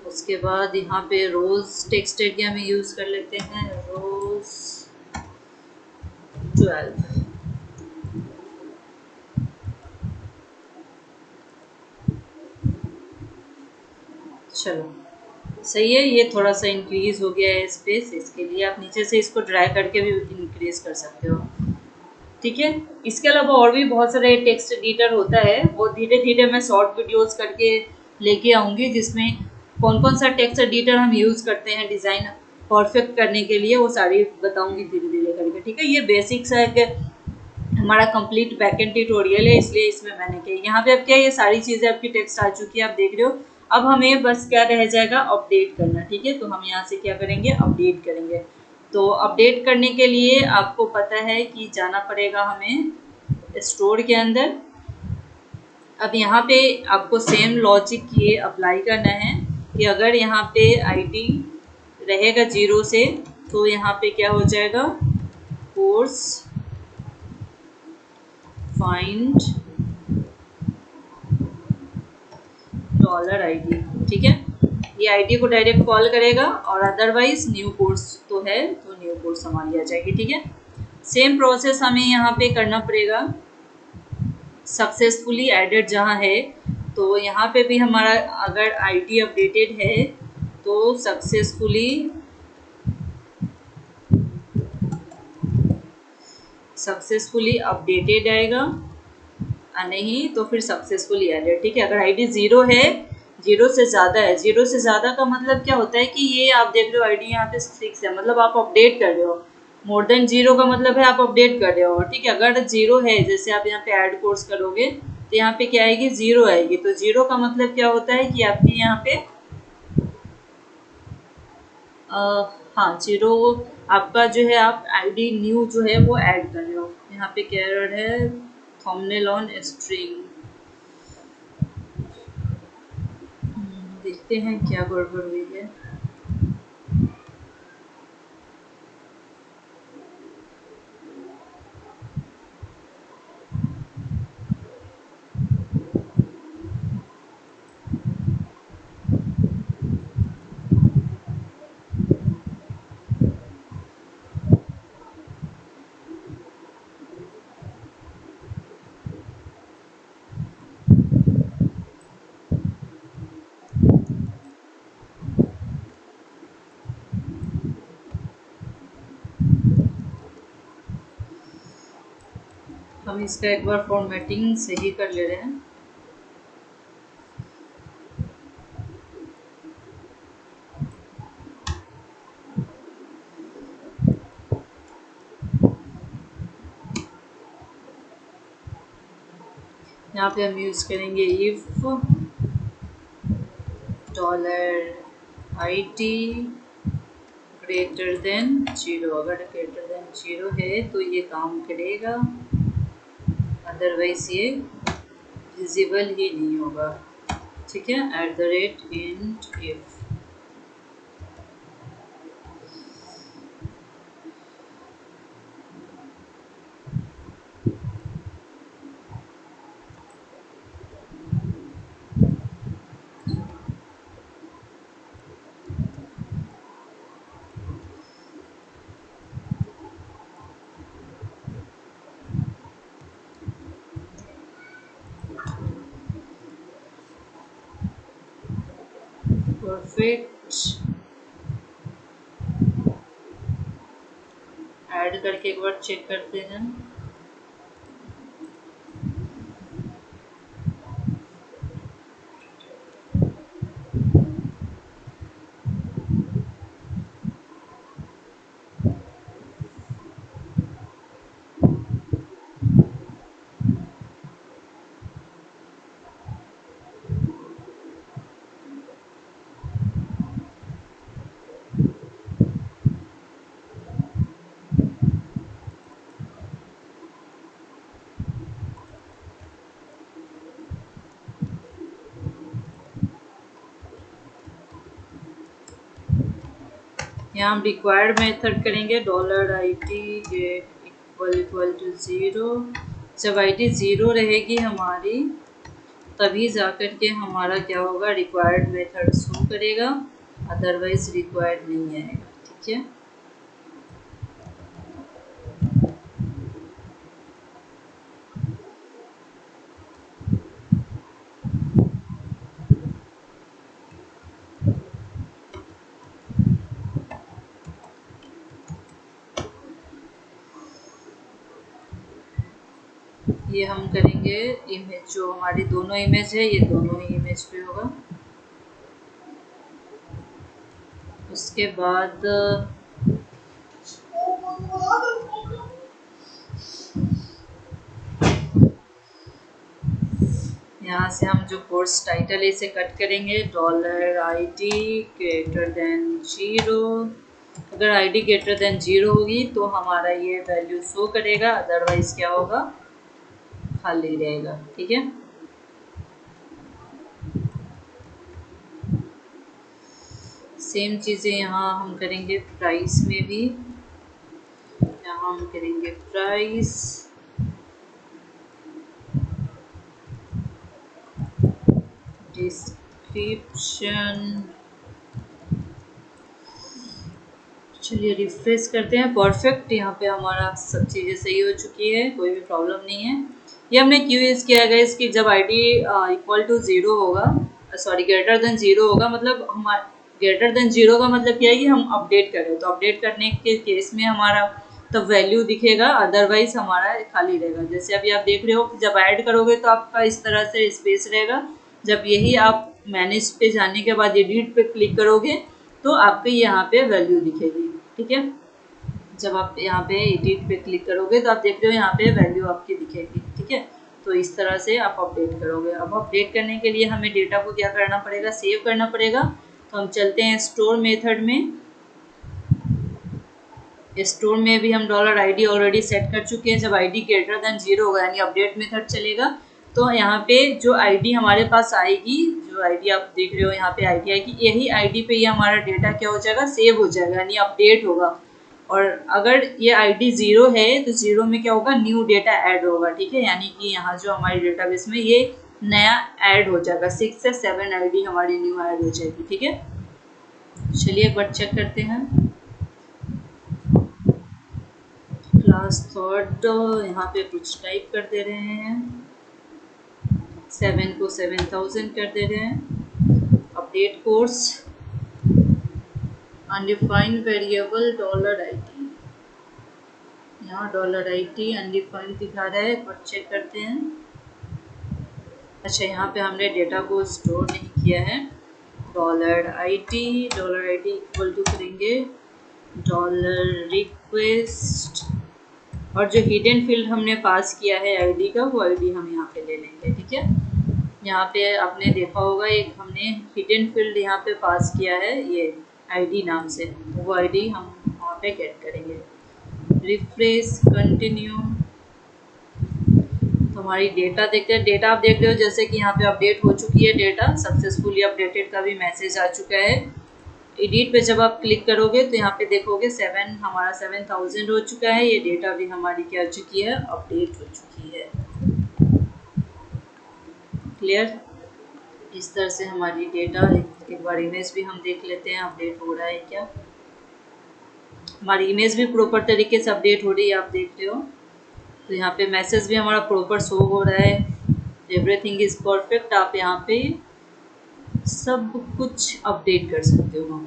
S1: उसके बाद यहाँ पे रोज टेक्स्ट एरिया में यूज़ कर लेते हैं, रोज 12। चलो सही है, ये थोड़ा सा इंक्रीज हो गया है स्पेस, इसके लिए आप नीचे से इसको ड्रैग करके भी इंक्रीज कर सकते हो। ठीक है, इसके अलावा और भी बहुत सारे टेक्स्ट एडिटर होता है, वो धीरे धीरे मैं शॉर्ट वीडियोस करके लेके आऊँगी, जिसमें कौन कौन सा टेक्स्ट एडिटर हम यूज़ करते हैं डिज़ाइन परफेक्ट करने के लिए, वो सारी बताऊँगी धीरे धीरे करके। ठीक है, ये बेसिक्स है कि हमारा कंप्लीट बैकएंड ट्यूटोरियल है, इसलिए इसमें मैंने किया। यहाँ पे अब क्या, ये सारी चीज़ें आपकी टेक्स्ट आ चुकी है, आप देख रहे हो। अब हमें बस क्या रह जाएगा, अपडेट करना। ठीक है, तो हम यहाँ से क्या करेंगे, अपडेट करेंगे। तो अपडेट करने के लिए आपको पता है कि जाना पड़ेगा हमें स्टोर के अंदर। अब यहाँ पे आपको सेम लॉजिक ये अप्लाई करना है। कि अगर यहाँ पे आईडी रहेगा 0 से तो यहाँ पे क्या हो जाएगा, कोर्स फाइंड $id, ठीक है। ये आईडी को डायरेक्ट कॉल करेगा और अदरवाइज न्यू कोर्स तो है तो न्यू कोर्स हमारी आ जाएगी, ठीक है। सेम प्रोसेस हमें यहाँ पे करना पड़ेगा। सक्सेसफुली एडेड जहाँ है तो यहाँ पे भी हमारा अगर आईडी अपडेटेड है तो सक्सेसफुली अपडेटेड आएगा, नहीं तो फिर सक्सेसफुली एडेड, ठीक है। अगर आईडी 0 है, 0 से ज़्यादा है, 0 से ज़्यादा का मतलब क्या होता है कि ये आप देख रहे हो आईडी यहाँ पे 6 है, मतलब आप अपडेट कर रहे हो। मोर देन 0 का मतलब है आप अपडेट कर रहे हो, ठीक है। अगर 0 है, जैसे आप यहाँ पे ऐड कोर्स करोगे तो यहाँ पे क्या आएगी, 0 आएगी। तो 0 का मतलब क्या होता है कि आपने यहाँ पे हाँ 0 आपका जो है, आप आईडी न्यू जो है वो ऐड कर रहे हो। यहाँ पे क्या एरर है, थंबनेल ऑन स्ट्रिंग, देखते हैं क्या गड़बड़ हुई है। हम इसका एक बार फॉर्मेटिंग सही कर ले रहे हैं। यहाँ पे हम यूज करेंगे इफ $id ग्रेटर देन 0। अगर ग्रेटर देन 0 है तो ये काम करेगा, अदरवाइज ये विजिबल ही नहीं होगा, ठीक है। @int if परफेक्ट ऐड करके एक बार चेक करते हैं। यहाँ हम रिक्वायर्ड मेथड करेंगे $id get इक्वल टू 0। जब आईडी 0 रहेगी हमारी तभी जाकर के हमारा क्या होगा, रिक्वायर्ड मेथड शो करेगा, अदरवाइज रिक्वायर्ड नहीं आएगा, ठीक है। ये हम करेंगे इमेज, जो हमारी दोनों इमेज है ये दोनों ही इमेज पे होगा। उसके बाद यहाँ से हम जो कोर्स टाइटल है इसे कट करेंगे, $id ग्रेटर देन 0। अगर आईडी ग्रेटर देन 0 होगी तो हमारा ये वैल्यू शो करेगा, अदरवाइज क्या होगा, खाली रहेगा, ठीक है। सेम चीज़ें यहाँ हम करेंगे प्राइस में भी। यहाँ हम करेंगे प्राइस, डिस्क्रिप्शन। चलिए रिफ्रेश करते हैं। परफेक्ट, यहाँ पे हमारा सब चीज़ें सही हो चुकी है, कोई भी प्रॉब्लम नहीं है। ये हमने क्यों यूज़ किया है इसकी, जब आईडी इक्वल टू 0 होगा, सॉरी ग्रेटर देन 0 होगा, मतलब हमारा ग्रेटर देन 0 का मतलब क्या है कि हम अपडेट करें, तो अपडेट करने के केस में हमारा तो वैल्यू दिखेगा, अदरवाइज हमारा खाली रहेगा। जैसे अभी आप देख रहे हो कि जब ऐड करोगे तो आपका इस तरह से स्पेस रहेगा, जब यही आप मैनेज पे जाने के बाद एडिट पे क्लिक करोगे तो आपके यहाँ पे वैल्यू दिखेगी। ठीक है, जब आप यहाँ पे एडिट पे क्लिक करोगे तो आप देख रहे हो यहाँ पे वैल्यू आपकी दिखेगी। ठीक है, तो इस तरह से आप अपडेट करोगे। अब अपडेट करने के लिए हमें डेटा को क्या करना पड़ेगा, सेव करना पड़ेगा। तो हम चलते हैं स्टोर मेथड में। स्टोर में भी हम $id ऑलरेडी सेट कर चुके हैं। जब आईडी ग्रेटर देन 0 होगा यानी अपडेट मेथड चलेगा, तो यहाँ पे जो आईडी हमारे पास आएगी, जो आईडी आप देख रहे हो यहाँ पे आईडी आएगी, यही आईडी पे ही हमारा डेटा क्या हो जाएगा, सेव हो जाएगा, यानी अपडेट होगा। और अगर ये आईडी 0 है तो 0 में क्या होगा, न्यू डेटा ऐड होगा। ठीक है, यानी कि यहाँ जो हमारे डेटाबेस में ये नया ऐड हो जाएगा, 6 से 7 आईडी हमारी न्यू ऐड हो जाएगी। ठीक है, चलिए एक बार चेक करते हैं। क्लास थर्ड, यहाँ पे कुछ टाइप कर दे रहे हैं, 7 को 7000 कर दे रहे हैं। Update course, undefined variable $id, यहाँ $id अनडिफाइंड दिखा रहा है, पर चेक करते हैं। अच्छा, यहाँ पे हमने डेटा को स्टोर नहीं किया है। $id इक्वल टू करेंगे $request, और जो हिडन फील्ड हमने पास किया है आईडी का, वो आईडी हम यहाँ पे ले लेंगे। ठीक है, यहाँ पे आपने देखा होगा एक हमने हिडन फील्ड यहाँ पे पास किया है, ये आईडी नाम से, वो आईडी हम वहाँ पे गेट करेंगे। रिफ्रेश, कंटिन्यू, तो हमारी डेटा देखते हैं। डेटा आप देख रहे हो जैसे कि यहाँ पे अपडेट हो चुकी है, डेटा सक्सेसफुली अपडेटेड का भी मैसेज आ चुका है। एडिट पे जब आप क्लिक करोगे तो यहाँ पे देखोगे 7 हमारा 7000 हो चुका है। ये डेटा भी हमारी क्या हो चुकी है, अपडेट हो चुकी है। क्लियर, इस तरह से हमारी डेटा, एक बार इमेज भी हम देख लेते हैं अपडेट हो रहा है क्या। हमारी इमेज भी प्रॉपर तरीके से अपडेट हो रही है, आप देख रहे हो। तो यहाँ पे मैसेज भी हमारा प्रॉपर शो हो रहा है, एवरीथिंग इज परफेक्ट। आप यहाँ पे सब कुछ अपडेट कर सकते हो।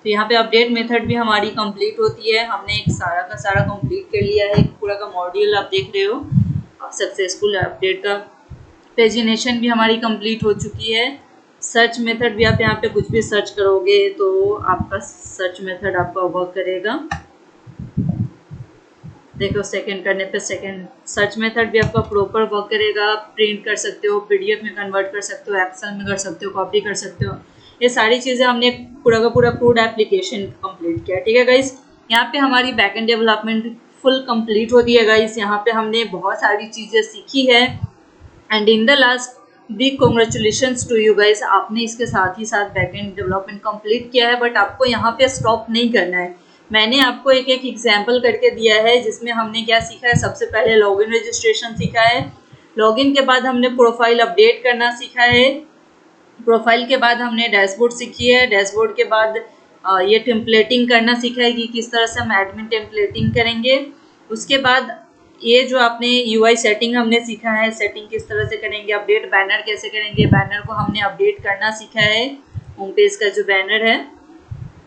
S1: तो यहाँ पे अपडेट मेथड भी हमारी कंप्लीट होती है। हमने एक सारा का सारा कंप्लीट कर लिया है, पूरा का मॉड्यूल आप देख रहे हो। सक्सेसफुल अपडेट का पेजिनेशन भी हमारी कंप्लीट हो चुकी है। सर्च मेथड भी आप यहाँ पे कुछ भी सर्च करोगे तो आपका सर्च मेथड आपका वर्क करेगा। देखो, सेकंड करने पे सेकंड सर्च मेथड भी आपका प्रॉपर वर्क करेगा। प्रिंट कर सकते हो, पीडीएफ में कन्वर्ट कर सकते हो, एक्सेल में कर सकते हो, कॉपी कर सकते हो। ये सारी चीज़ें हमने पूरा का पूरा क्रूड एप्लीकेशन कंप्लीट किया। ठीक है गाइस, यहाँ पे हमारी बैकएंड डेवलपमेंट फुल कंप्लीट होती है गाइस। यहाँ पे हमने बहुत सारी चीज़ें सीखी है। And in the last, big congratulations to you guys, आपने इसके साथ ही साथ बैकएंड डेवलपमेंट कंप्लीट किया है। बट आपको यहाँ पे स्टॉप नहीं करना है। मैंने आपको एक एक एग्जाम्पल करके दिया है जिसमें हमने क्या सीखा है। सबसे पहले लॉगिन रजिस्ट्रेशन सीखा है। लॉगिन के बाद हमने प्रोफाइल अपडेट करना सीखा है। प्रोफाइल के बाद हमने डैशबोर्ड सीखी है। डैशबोर्ड के बाद ये टेम्पलेटिंग करना सीखा है कि किस तरह से हम एडमिन टेम्पलेटिंग करेंगे। उसके बाद ये जो आपने यूआई सेटिंग हमने सीखा है, सेटिंग किस तरह से करेंगे। अपडेट बैनर कैसे करेंगे, बैनर को हमने अपडेट करना सीखा है। होम पेज का जो बैनर है,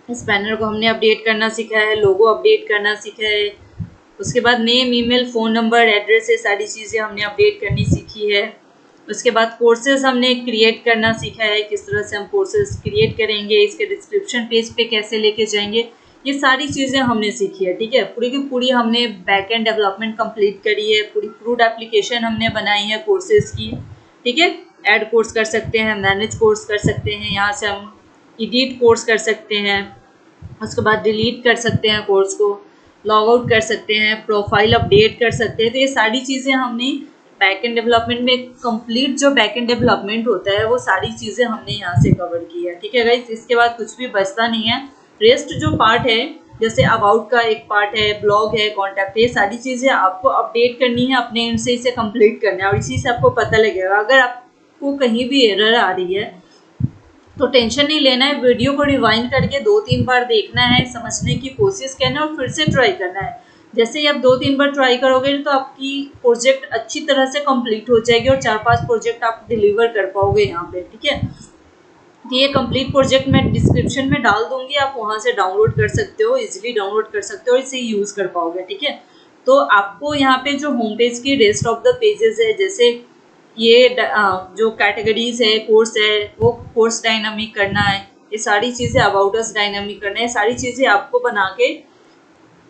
S1: इस बैनर को हमने अपडेट करना सीखा है। लोगो अपडेट करना सीखा है। उसके बाद name, email, phone number, address, ये सारी चीज़ें हमने अपडेट करनी सीखी है। उसके बाद कोर्सेज हमने क्रिएट करना सीखा है, किस तरह से हम कोर्सेज क्रिएट करेंगे, इसके डिस्क्रिप्शन पेज पे कैसे लेके जाएंगे, ये सारी चीज़ें हमने सीखी है। ठीक है, पूरी की पूरी हमने बैक एंड डेवलपमेंट कंप्लीट करी है। पूरी क्रूड एप्लीकेशन हमने बनाई है कोर्सेज की। ठीक है, ऐड कोर्स कर सकते हैं, मैनेज कोर्स कर सकते हैं, यहाँ से हम एडिट कोर्स कर सकते हैं। उसके बाद डिलीट कर सकते हैं कोर्स को, लॉग आउट कर सकते हैं, प्रोफाइल अपडेट कर सकते हैं। तो ये सारी चीज़ें हमने बैकएंड डेवलपमेंट में कंप्लीट जो बैकएंड डेवलपमेंट होता है वो सारी चीज़ें हमने यहाँ से कवर की है, ठीक है गाइस। इसके बाद कुछ भी बचता नहीं है। रेस्ट जो पार्ट है, जैसे अबाउट का एक पार्ट है, ब्लॉग है, कॉन्टैक्ट, ये सारी चीज़ें आपको अपडेट करनी है, अपने एंड से इसे कंप्लीट करना है और इसी से आपको पता लगेगा। अगर आपको कहीं भी एरर आ रही है तो टेंशन नहीं लेना है, वीडियो को रिवाइंड करके 2-3 बार देखना है, समझने की कोशिश करना है और फिर से ट्राई करना है। जैसे ही आप 2-3 बार ट्राई करोगे तो आपकी प्रोजेक्ट अच्छी तरह से कंप्लीट हो जाएगी और 4-5 प्रोजेक्ट आप डिलीवर कर पाओगे यहाँ पे, ठीक है। तो ये कंप्लीट प्रोजेक्ट मैं डिस्क्रिप्शन में डाल दूंगी, आप वहाँ से डाउनलोड कर सकते हो, इजीली डाउनलोड कर सकते हो, इसे यूज़ कर पाओगे, ठीक है। तो आपको यहाँ पे जो होम पेज की रेस्ट ऑफ द पेजेस है, जैसे ये जो कैटेगरीज है, कोर्स है, वो कोर्स डायनामिक करना है, ये सारी चीज़ें अबाउट अस डायनामिक करना है, सारी चीज़ें आपको बना के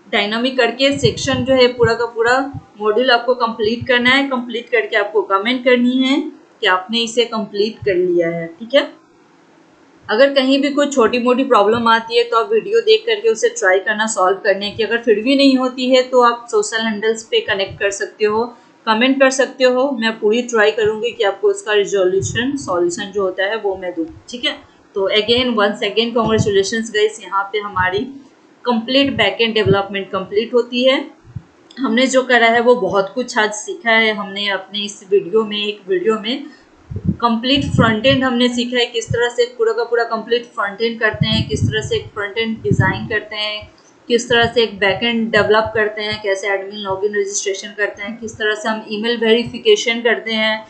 S1: डायनामिक करके सेक्शन जो है पूरा का पूरा मॉड्यूल आपको कंप्लीट करना है। कंप्लीट करके आपको कमेंट करनी है कि आपने इसे कंप्लीट कर लिया है, ठीक है। अगर कहीं भी कोई छोटी मोटी प्रॉब्लम आती है तो आप वीडियो देख करके उसे ट्राई करना सॉल्व करने की। अगर फिर भी नहीं होती है तो आप सोशल हैंडल्स पे कनेक्ट कर सकते हो, कमेंट कर सकते हो, मैं पूरी ट्राई करूँगी कि आपको उसका रिजोल्यूशन सॉल्यूशन जो होता है वो मैं दूँ, ठीक है। तो again once again congratulations guys, यहाँ पे हमारी कंप्लीट बैकएंड डेवलपमेंट कंप्लीट होती है। हमने जो करा है वो बहुत कुछ आज सीखा है हमने अपने इस वीडियो में, एक वीडियो में कंप्लीट फ्रंट एंड हमने सीखा है, किस तरह से पूरा का पूरा कंप्लीट फ्रंट एंड करते हैं, किस तरह से एक फ्रंट एंड डिज़ाइन करते हैं, किस तरह से एक बैक एंड डेवलप करते हैं, कैसे एडमिन लॉगिन रजिस्ट्रेशन करते हैं, किस तरह से हम ईमेल वेरिफिकेशन करते हैं।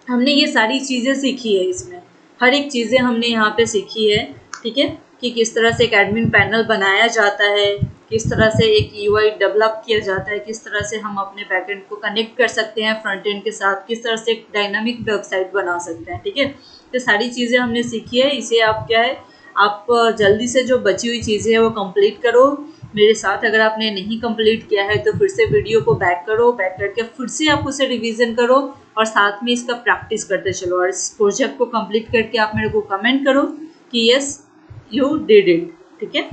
S1: हमने ये सारी चीज़ें सीखी है, इसमें हर एक चीज़ें हमने यहाँ पे सीखी है, ठीक है। कि किस तरह से एक एडमिन पैनल बनाया जाता है, किस तरह से एक यूआई डेवलप किया जाता है, किस तरह से हम अपने बैकएंड को कनेक्ट कर सकते हैं फ्रंट एंड के साथ, किस तरह से एक डायनामिक वेबसाइट बना सकते हैं, ठीक है। तो सारी चीज़ें हमने सीखी है। इसे आप क्या है, आप जल्दी से जो बची हुई चीज़ें हैं वो कंप्लीट करो मेरे साथ। अगर आपने नहीं कंप्लीट किया है तो फिर से वीडियो को बैक करो, बैक करके फिर से आप उसे रिवीजन करो और साथ में इसका प्रैक्टिस करते चलो और इस प्रोजेक्ट को कंप्लीट करके आप मेरे को कमेंट करो कि यस यू डिड इट, ठीक है।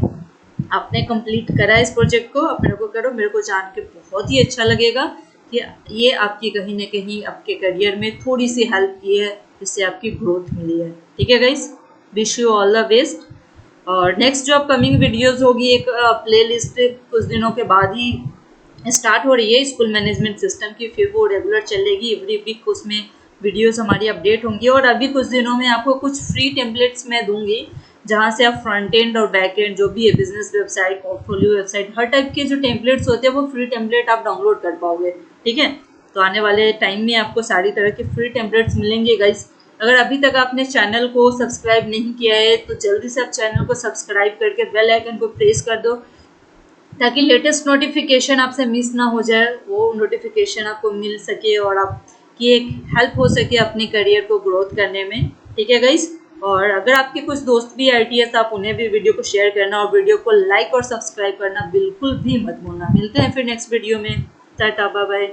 S1: आपने कंप्लीट करा इस प्रोजेक्ट को, आप मेरे को करो, मेरे को जान के बहुत ही अच्छा लगेगा कि ये आपकी कहीं ना कहीं आपके करियर में थोड़ी सी हेल्प की है, जिससे आपकी ग्रोथ मिली है, ठीक है guys. Wish you all the best. और नेक्स्ट जो अपकमिंग वीडियोस होगी, एक प्लेलिस्ट कुछ दिनों के बाद ही स्टार्ट हो रही है स्कूल मैनेजमेंट सिस्टम की, फिर वो रेगुलर चलेगी एवरी वीक, उसमें वीडियोस हमारी अपडेट होंगी। और अभी कुछ दिनों में आपको कुछ फ्री टेम्पलेट्स मैं दूंगी, जहाँ से आप फ्रंट एंड और बैक एंड जो भी है, बिजनेस वेबसाइट, पोर्टफोलियो वेबसाइट, हर टाइप के जो टेम्पलेट्स होते हैं वो फ्री टेम्पलेट आप डाउनलोड कर पाओगे, ठीक है। तो आने वाले टाइम में आपको सारी तरह के फ्री टेम्पलेट्स मिलेंगे गाइस। अगर अभी तक आपने चैनल को सब्सक्राइब नहीं किया है तो जल्दी से आप चैनल को सब्सक्राइब करके बेल आइकन को प्रेस कर दो, ताकि लेटेस्ट नोटिफिकेशन आपसे मिस ना हो जाए, वो नोटिफिकेशन आपको मिल सके और आपकी एक हेल्प हो सके अपने करियर को ग्रोथ करने में, ठीक है गाइस। और अगर आपके कुछ दोस्त भी IT है तो आप उन्हें भी वीडियो को शेयर करना और वीडियो को लाइक और सब्सक्राइब करना बिल्कुल भी मत भूलना। मिलते हैं फिर नेक्स्ट वीडियो में, टाटा बाय बाय।